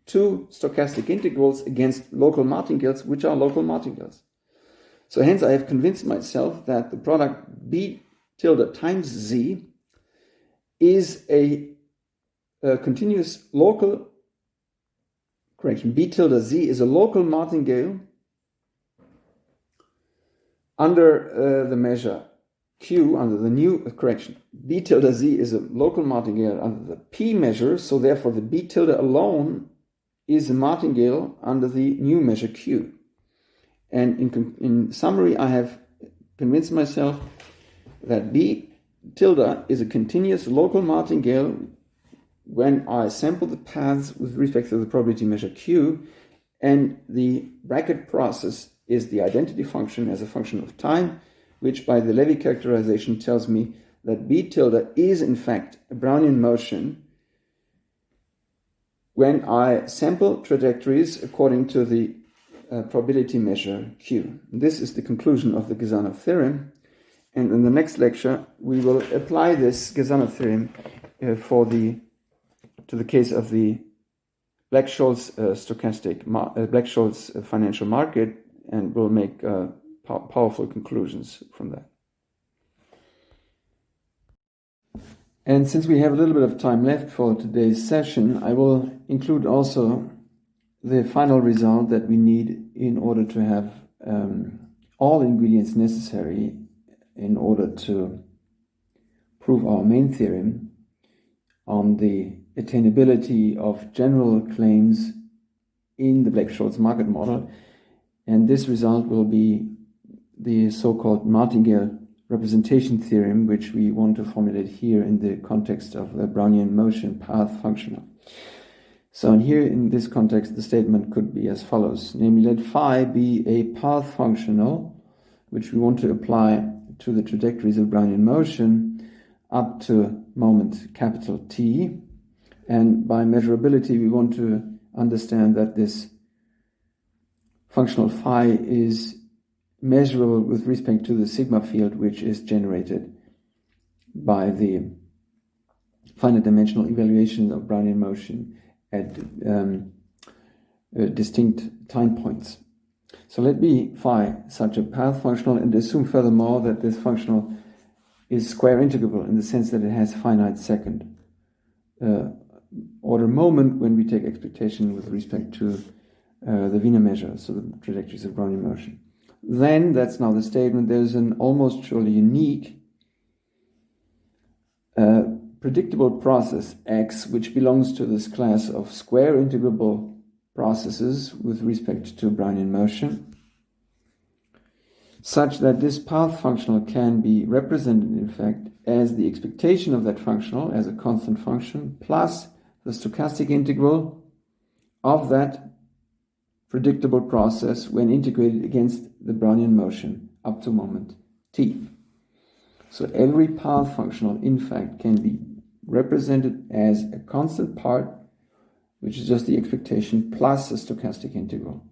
two stochastic integrals against local martingales, which are local martingales. So hence I have convinced myself that the product B tilde times Z is a continuous local correction. B tilde Z is a local martingale under the measure Q, under the new correction. B tilde Z is a local martingale under the P measure, so therefore the B tilde alone is a martingale under the new measure Q. And in summary, I have convinced myself that B tilde is a continuous local martingale when I sample the paths with respect to the probability measure Q, and the bracket process is the identity function as a function of time, which by the Levy characterization tells me that B tilde is in fact a Brownian motion when I sample trajectories according to the probability measure Q. This is the conclusion of the Gusano theorem, and in the next lecture we will apply this Gusano theorem to the case of the Black-Scholes stochastic Black-Scholes financial market, and we'll make powerful conclusions from that. And since we have a little bit of time left for today's session, I will include also the final result that we need in order to have all ingredients necessary in order to prove our main theorem on the attainability of general claims in the Black-Scholes market model. And this result will be the so-called Martingale representation theorem, which we want to formulate here in the context of the Brownian motion path functional. So here in this context, the statement could be as follows, namely, let phi be a path functional, which we want to apply to the trajectories of Brownian motion up to moment capital T. And by measurability, we want to understand that this functional phi is measurable with respect to the sigma field, which is generated by the finite dimensional evaluation of Brownian motion at distinct time points. So let me phi such a path functional and assume furthermore that this functional is square integrable in the sense that it has finite second order moment when we take expectation with respect to the Wiener measure, so the trajectories of Brownian motion. Then, that's now the statement, there's an almost surely unique predictable process X, which belongs to this class of square integrable processes with respect to Brownian motion, such that this path functional can be represented, in fact, as the expectation of that functional as a constant function plus the stochastic integral of that predictable process when integrated against the Brownian motion up to moment t. So every path functional, in fact, can be represented as a constant part, which is just the expectation, plus a stochastic integral,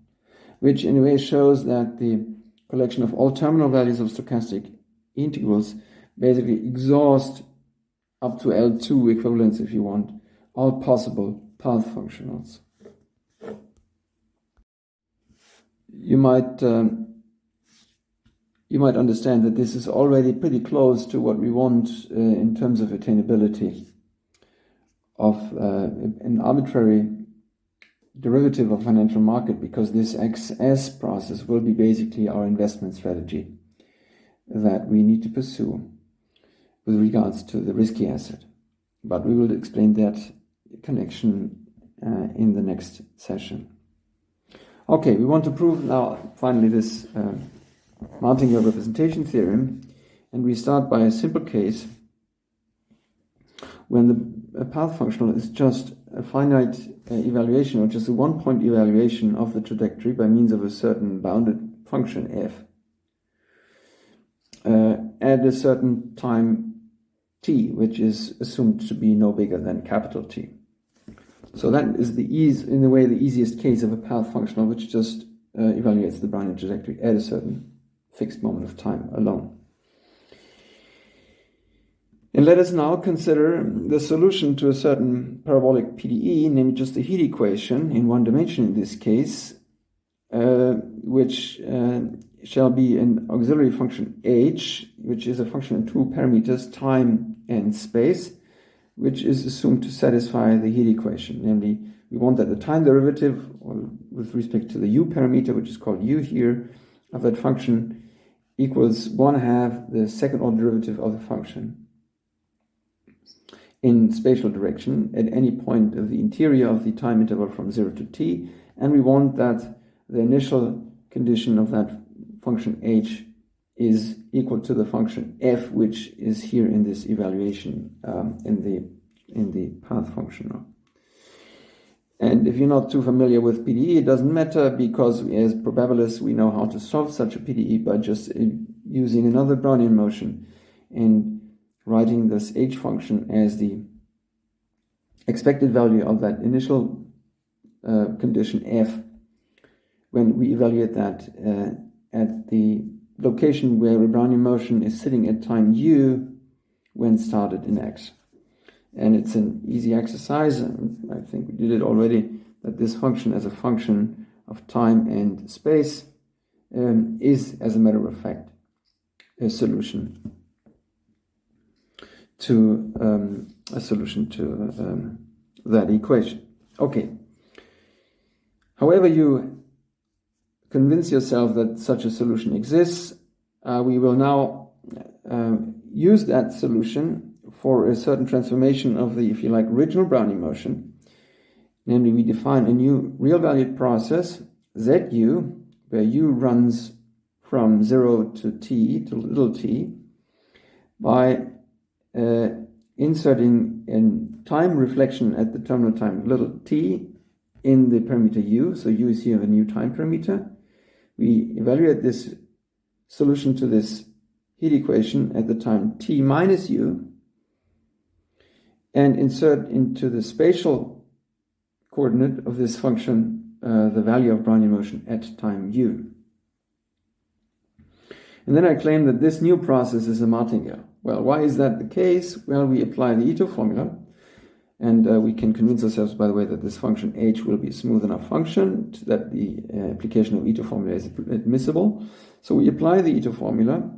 which in a way shows that the collection of all terminal values of stochastic integrals basically exhaust up to L2 equivalence, if you want, all possible path functionals. You might understand that this is already pretty close to what we want in terms of attainability of an arbitrary derivative of financial market, because this XS process will be basically our investment strategy that we need to pursue with regards to the risky asset. But we will explain that connection in the next session. Okay, we want to prove now finally this Martingale representation theorem, and we start by a simple case when the path functional is just a finite evaluation, or just a one-point evaluation of the trajectory by means of a certain bounded function f at a certain time t, which is assumed to be no bigger than capital T. So that is in a way, the easiest case of a path functional, which just evaluates the Brownian trajectory at a certain fixed moment of time alone. And let us now consider the solution to a certain parabolic PDE, namely just the heat equation in one dimension in this case, which shall be an auxiliary function h, which is a function in two parameters, time and space, which is assumed to satisfy the heat equation. Namely, we want that the time derivative, or with respect to the u parameter, which is called u here, of that function equals 1/2 the second order derivative of the function in spatial direction at any point of the interior of the time interval from 0 to t, and we want that the initial condition of that function h is equal to the function f, which is here in this evaluation in the path functional. And if you're not too familiar with PDE, it doesn't matter, because as probabilists we know how to solve such a PDE by just using another Brownian motion and writing this h function as the expected value of that initial condition f when we evaluate that at the location where a Brownian motion is sitting at time u when started in x. and it's an easy exercise, and I think we did it already, that this function as a function of time and space is, as a matter of fact, a solution to that equation. Okay. However you convince yourself that such a solution exists, we will now use that solution for a certain transformation of the, if you like, original Brownian motion. Namely, we define a new real-valued process, ZU, where U runs from 0 to t, to little t, by inserting a time reflection at the terminal time little t in the parameter u. So u is here a new time parameter. We evaluate this solution to this heat equation at the time t minus u, and insert into the spatial coordinate of this function the value of Brownian motion at time u. And then I claim that this new process is a Martingale. Well, why is that the case? Well, we apply the Ito formula, and we can convince ourselves, by the way, that this function h will be a smooth enough function that the application of Ito formula is admissible. So we apply the Ito formula,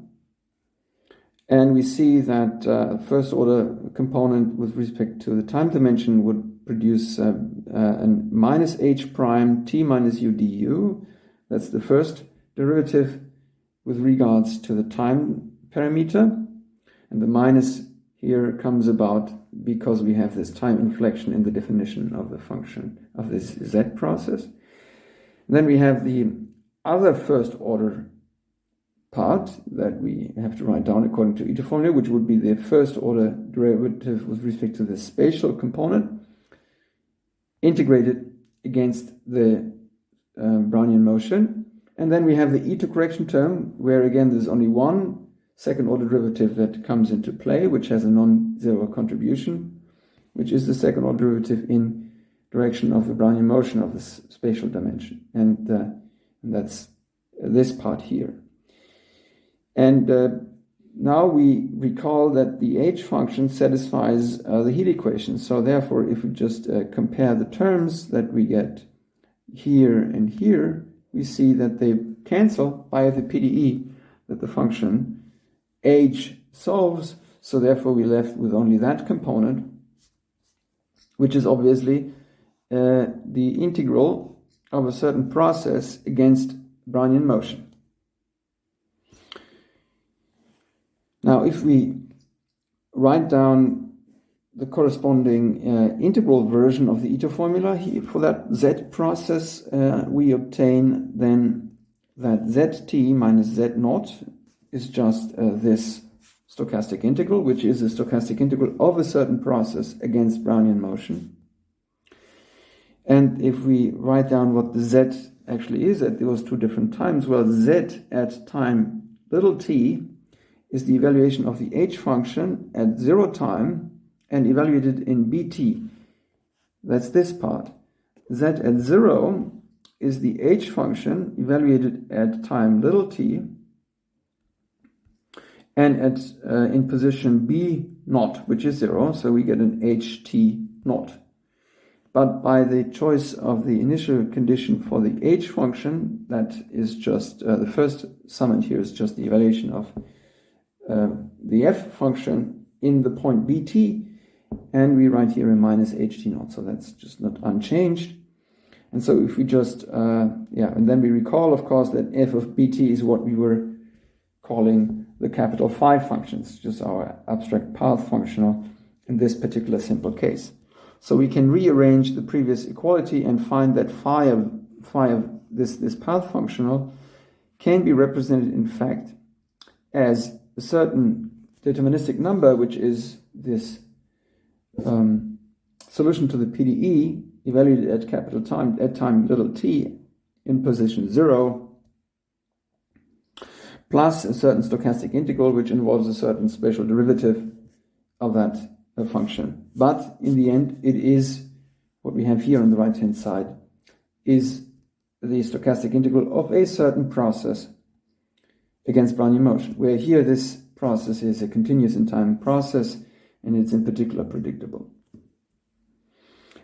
and we see that first order component with respect to the time dimension would produce a minus h prime t minus u du. That's the first derivative with regards to the time parameter. And the minus here comes about because we have this time inflection in the definition of the function of this z process. And then we have the other first order part that we have to write down according to Ito formula, which would be the first order derivative with respect to the spatial component, integrated against the Brownian motion. And then we have the Ito correction term, where again there's only one second order derivative that comes into play, which has a non-zero contribution, which is the second order derivative in direction of the Brownian motion of the spatial dimension. And that's this part here. And now we recall that the h function satisfies the heat equation. So therefore, if we just compare the terms that we get here and here, we see that they cancel by the PDE that the function h solves. So therefore, we're left with only that component, which is obviously the integral of a certain process against Brownian motion. Now, if we write down the corresponding integral version of the Ito formula here for that z process, we obtain then that zt minus z naught is just this stochastic integral, which is a stochastic integral of a certain process against Brownian motion. And if we write down what the z actually is at those two different times, well, z at time little t is the evaluation of the h function at 0 time and evaluated in bt. That's this part. Z at 0 is the h function evaluated at time little t and at in position b naught, which is 0, so we get an ht naught. But by the choice of the initial condition for the h function, that is just the first summand here is just the evaluation of the f function in the point bt, and we write here a minus ht naught, so that's just not unchanged. And so if we just and then we recall, of course, that f of bt is what we were calling the capital phi functions, just our abstract path functional in this particular simple case. So we can rearrange the previous equality and find that phi of this path functional can be represented in fact as a certain deterministic number, which is this solution to the PDE evaluated at capital time at time little t in position 0, plus a certain stochastic integral, which involves a certain spatial derivative of that function. But in the end, it is what we have here on the right-hand side, is the stochastic integral of a certain process against Brownian motion, where here this process is a continuous in time process, and it's in particular predictable.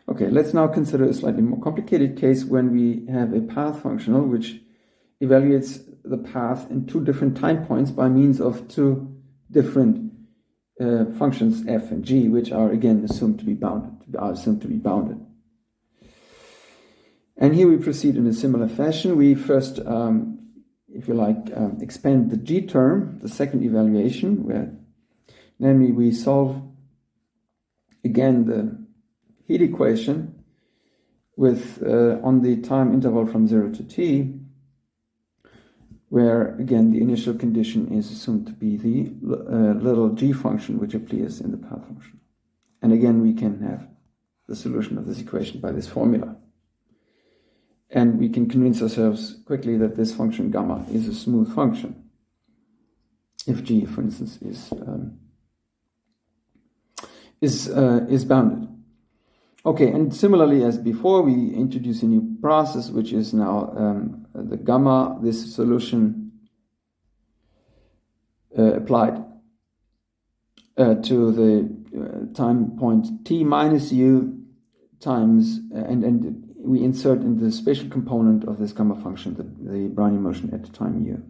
Okay, let's now consider a slightly more complicated case when we have a path functional which evaluates the path in two different time points by means of two different functions f and g, which are again assumed to be bounded. And here we proceed in a similar fashion. We first, if you like, expand the g term, the second evaluation, where namely we solve again the heat equation with on the time interval from 0 to t, where again the initial condition is assumed to be the little g function which appears in the path function. And again we can have the solution of this equation by this formula. And we can convince ourselves quickly that this function gamma is a smooth function if g, for instance, is bounded. Okay, and similarly as before, we introduce a new process, which is now the gamma, this solution applied to the time point t minus u times, and we insert in the spatial component of this gamma function the Brownian motion at time u.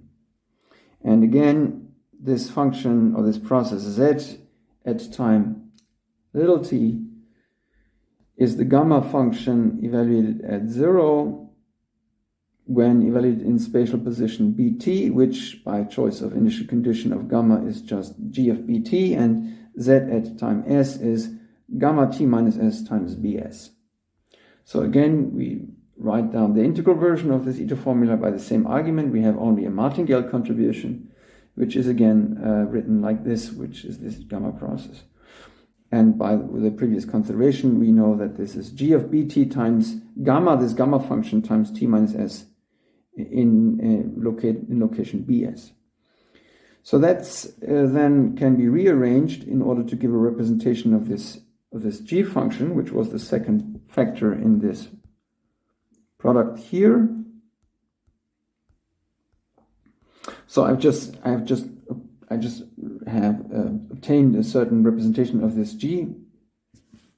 And again, this function or this process z at time little t is the gamma function evaluated at 0 when evaluated in spatial position bt, which by choice of initial condition of gamma is just g of bt, and z at time s is gamma t minus s times bs. So again, we write down the integral version of this eta formula by the same argument. We have only a Martingale contribution, which is again written like this, which is this gamma process. And by the previous consideration, we know that this is g of bt times gamma, this gamma function, times t minus s in location bs. So that's then can be rearranged in order to give a representation of this g function, which was the second factor in this product here. So I just have obtained a certain representation of this g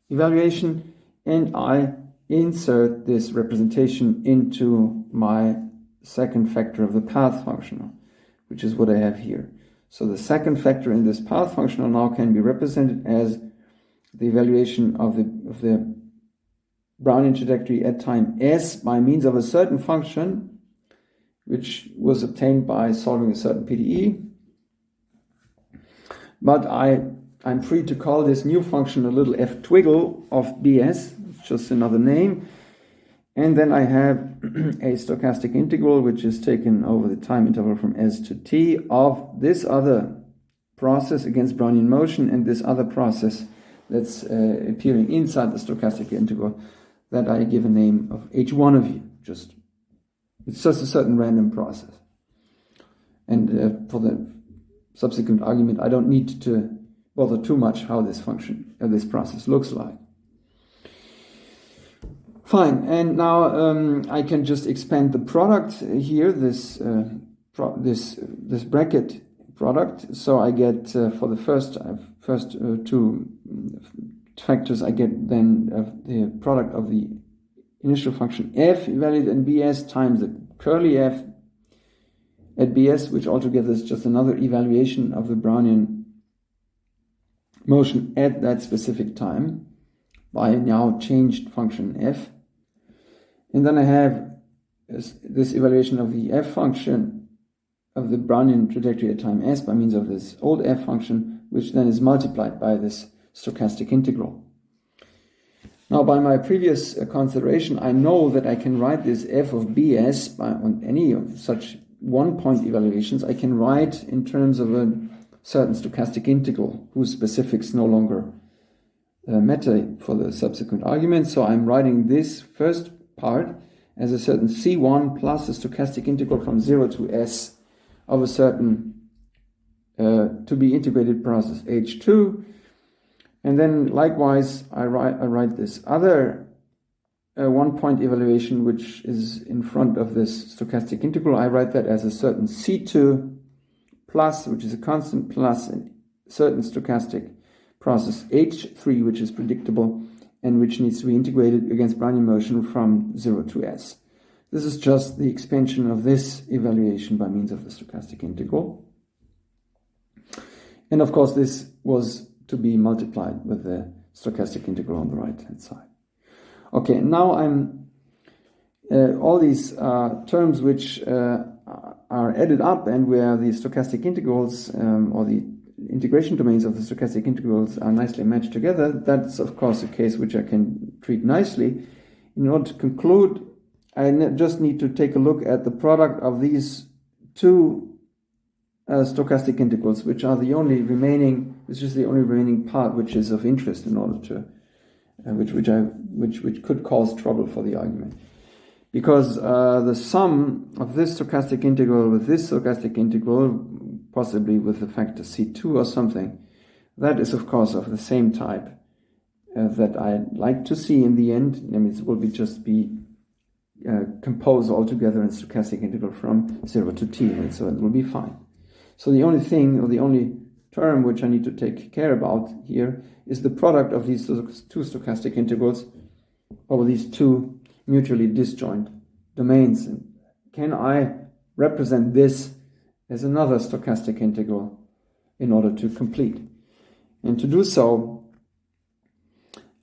evaluation, and I insert this representation into my second factor of the path functional, which is what I have here. So the second factor in this path functional now can be represented as the evaluation of the Brownian trajectory at time s by means of a certain function which was obtained by solving a certain PDE. But I'm free to call this new function a little f twiggle of bs, it's just another name. And then I have a stochastic integral which is taken over the time interval from s to t of this other process against Brownian motion and this other process that's appearing inside the stochastic integral that I give a name of h1 of u. It's just a certain random process. And for the subsequent argument, I don't need to bother too much how this function, this process looks like. Fine, and now I can just expand the product here, this bracket product. So I get for the first two factors, I get then the product of the initial function f evaluated in bs times the curly f at bs, which altogether is just another evaluation of the Brownian motion at that specific time by a now changed function f. And then I have this evaluation of the f function of the Brownian trajectory at time s by means of this old f function, which then is multiplied by this stochastic integral. Now, by my previous consideration, I know that I can write this f of bs on any of such one-point evaluations. I can write in terms of a certain stochastic integral whose specifics no longer matter for the subsequent argument. So I'm writing this first part as a certain c1 plus a stochastic integral from 0 to s of a certain to be integrated process h2. And then likewise, I write this other one-point evaluation, which is in front of this stochastic integral. I write that as a certain C2 plus, which is a constant, plus a certain stochastic process H3, which is predictable and which needs to be integrated against Brownian motion from 0 to S. This is just the expansion of this evaluation by means of the stochastic integral. And of course, this was to be multiplied with the stochastic integral on the right-hand side. Okay, now all these terms which are added up and where the stochastic integrals or the integration domains of the stochastic integrals are nicely matched together, that's of course a case which I can treat nicely. In order to conclude, I just need to take a look at the product of these two stochastic integrals, which are the only remaining, which is the only remaining part which is of interest in order to, which could cause trouble for the argument. Because the sum of this stochastic integral with this stochastic integral, possibly with the factor C2 or something, that is of course of the same type that I'd like to see in the end. I mean, it will just be composed altogether in stochastic integral from 0 to t, and so it will be fine. So the only thing, or the only term which I need to take care about here is the product of these two stochastic integrals over these two mutually disjoint domains. And can I represent this as another stochastic integral in order to complete? And to do so,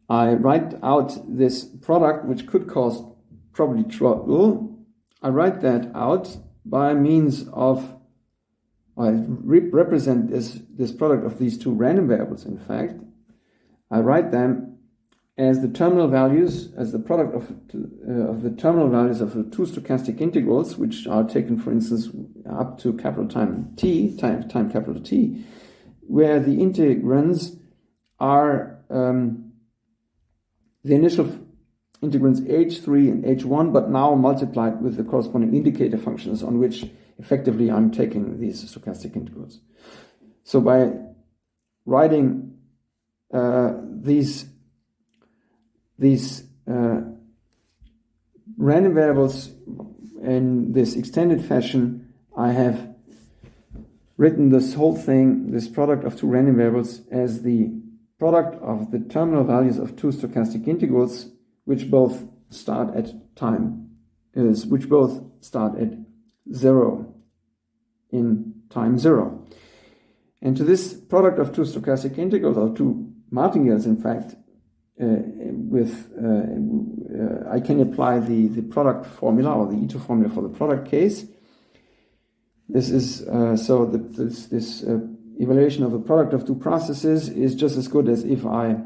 I write out this product, which could cause probably trouble. I write that out by means of, I represent this product of these two random variables, in fact. I write them as the terminal values, as the product of the terminal values of the two stochastic integrals, which are taken, for instance, up to capital time t, time capital T, where the integrands are the initial integrands h3 and h1, but now multiplied with the corresponding indicator functions on which effectively I'm taking these stochastic integrals. So by writing these random variables in this extended fashion, I have written this whole thing, this product of two random variables, as the product of the terminal values of two stochastic integrals, which both start at which both start at 0 in time 0. And to this product of two stochastic integrals, or two martingales, in fact, I can apply the product formula, or the E2 formula for the product case. This is this evaluation of the product of two processes is just as good as if I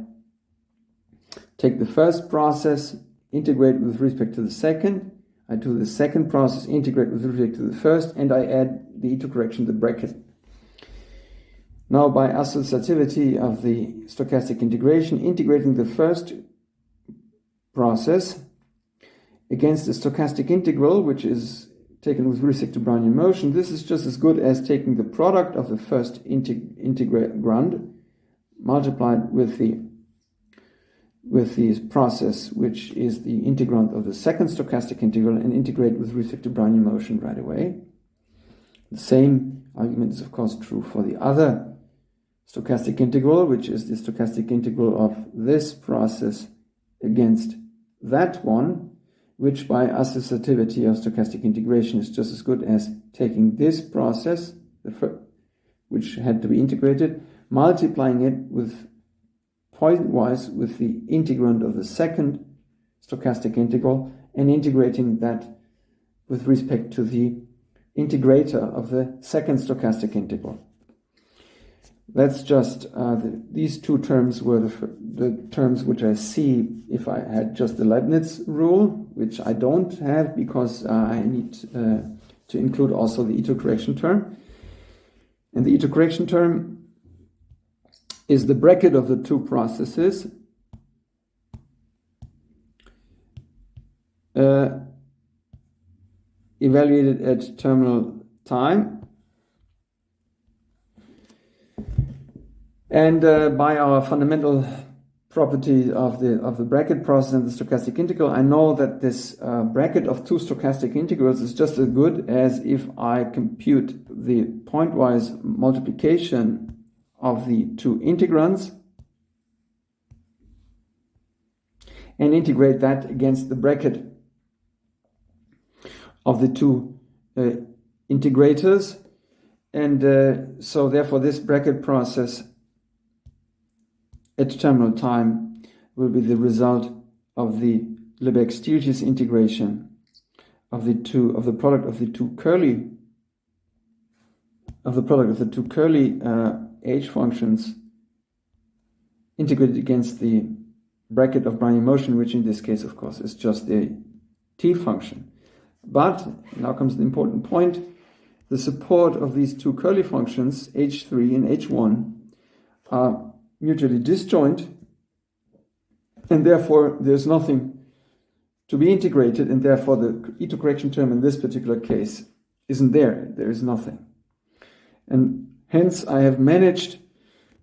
take the first process, integrate with respect to the second. I do the second process, integrate with respect to the first, and I add the E2 correction, the bracket. Now, by associativity of the stochastic integration, integrating the first process against the stochastic integral, which is taken with respect to Brownian motion, this is just as good as taking the product of the first integrand multiplied with the process, which is the integrand of the second stochastic integral, and integrate with respect to Brownian motion right away. The same argument is of course true for the other stochastic integral, which is the stochastic integral of this process against that one, which by associativity of stochastic integration is just as good as taking this process, which had to be integrated, multiplying it with pointwise with the integrand of the second stochastic integral, and integrating that with respect to the integrator of the second stochastic integral. That's just, these two terms were the terms which I see if I had just the Leibniz rule, which I don't have because I need to include also the E2 correction term. And the E2 correction term is the bracket of the two processes evaluated at terminal time. And by our fundamental property of the bracket process and the stochastic integral, I know that this bracket of two stochastic integrals is just as good as if I compute the pointwise multiplication of the two integrands and integrate that against the bracket of the two integrators. And so therefore this bracket process at terminal time will be the result of the Lebesgue-Stieltjes integration of the product of the two curly H functions integrated against the bracket of Brownian motion, which in this case, of course, is just the T function. But, now comes the important point, the support of these two curly functions, H3 and H1, are mutually disjoint, and therefore there's nothing to be integrated, and therefore the e to correction term in this particular case isn't there. There is nothing. And hence I have managed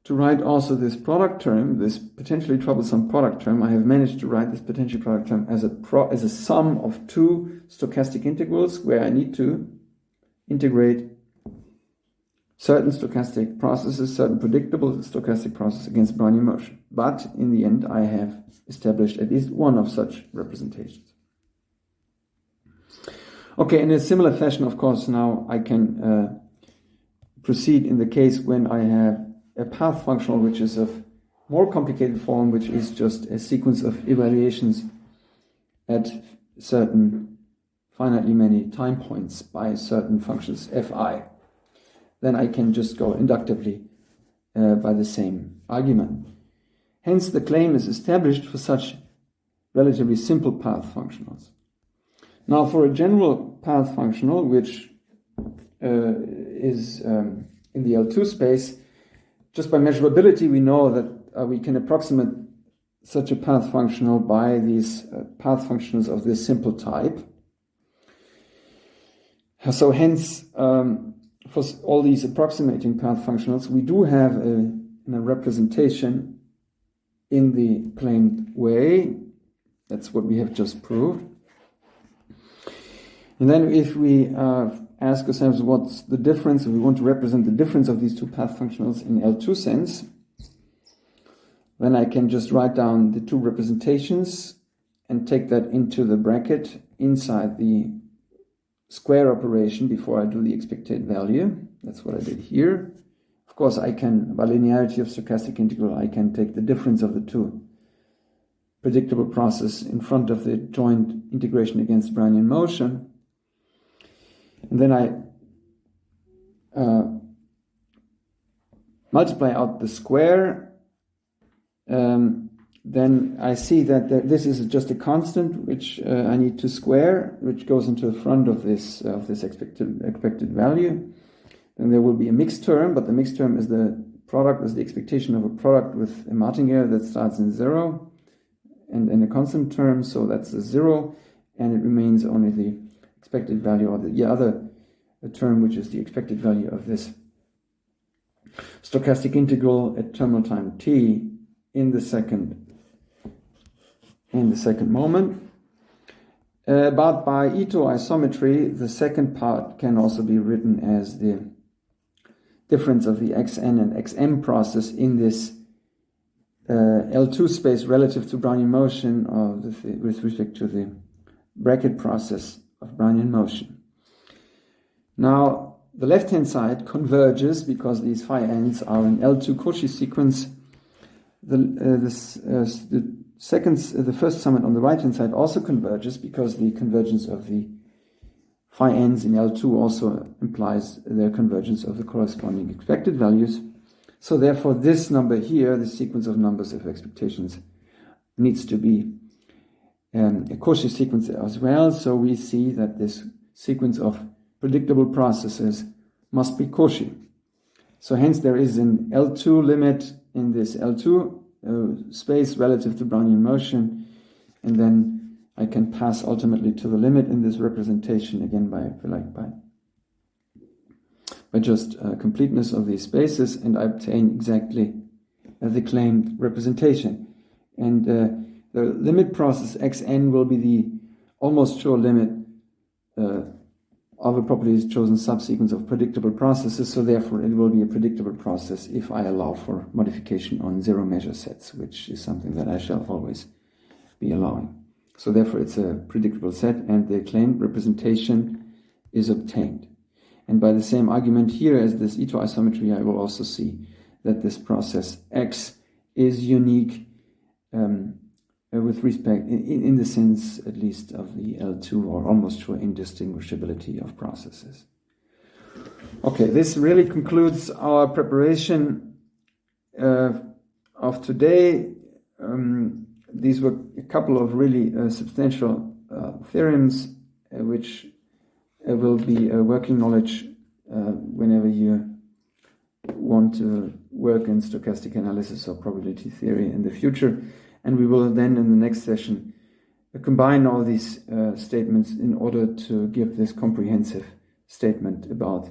to write also this product term, this potentially troublesome product term. I have managed to write this potential product term as a sum of two stochastic integrals where I need to integrate certain stochastic processes, certain predictable stochastic processes against Brownian motion. But in the end, I have established at least one of such representations. Okay, in a similar fashion, of course, now I can proceed in the case when I have a path functional which is of more complicated form, which is just a sequence of evaluations at certain finitely many time points by certain functions fi. Then I can just go inductively by the same argument. Hence the claim is established for such relatively simple path functionals. Now for a general path functional, which is in the L2 space, just by measurability we know that we can approximate such a path functional by these path functions of this simple type. So hence, for all these approximating path functionals, we do have a representation in the claimed way. That's what we have just proved. And then if we ask ourselves what's the difference, if we want to represent the difference of these two path functionals in L2 sense, then I can just write down the two representations and take that into the bracket inside the square operation before I do the expected value. That's what I did here. Of course, I can, by linearity of stochastic integral, I can take the difference of the two predictable process in front of the joint integration against Brownian motion. And then I multiply out the square. Then I see that this is just a constant which I need to square, which goes into the front of this expected value. Then there will be a mixed term, but the mixed term is the expectation of a product with a Martingale that starts in 0 and in a constant term, so that's a 0, and it remains only the expected value of the other term, which is the expected value of this stochastic integral at terminal time t in the second moment. But by Ito isometry, the second part can also be written as the difference of the xn and xm process in this L2 space relative to Brownian motion with respect to the bracket process of Brownian motion. Now, the left-hand side converges because these phi n's are an L2 Cauchy sequence. The first summit on the right-hand side also converges because the convergence of the phi n's in L2 also implies the convergence of the corresponding expected values. So therefore, this number here, the sequence of numbers of expectations, needs to be a Cauchy sequence as well. So we see that this sequence of predictable processes must be Cauchy. So hence there is an L2 limit in this L2 space relative to Brownian motion, and then I can pass ultimately to the limit in this representation again by just completeness of these spaces, and I obtain exactly the claimed representation. And the limit process xn will be the almost sure limit of a properly chosen subsequence of predictable processes, so therefore it will be a predictable process if I allow for modification on zero measure sets, which is something that I shall always be allowing. So therefore it's a predictable set, and the claimed representation is obtained. And by the same argument here as this Ito isometry, I will also see that this process X is unique with respect, in the sense at least of the L2, or almost to indistinguishability of processes. Okay, this really concludes our preparation of today. These were a couple of really substantial theorems, which will be working knowledge whenever you want to work in stochastic analysis or probability theory in the future. And we will then, in the next session, combine all these statements in order to give this comprehensive statement about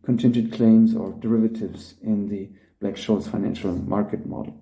contingent claims or derivatives in the Black-Scholes financial market model.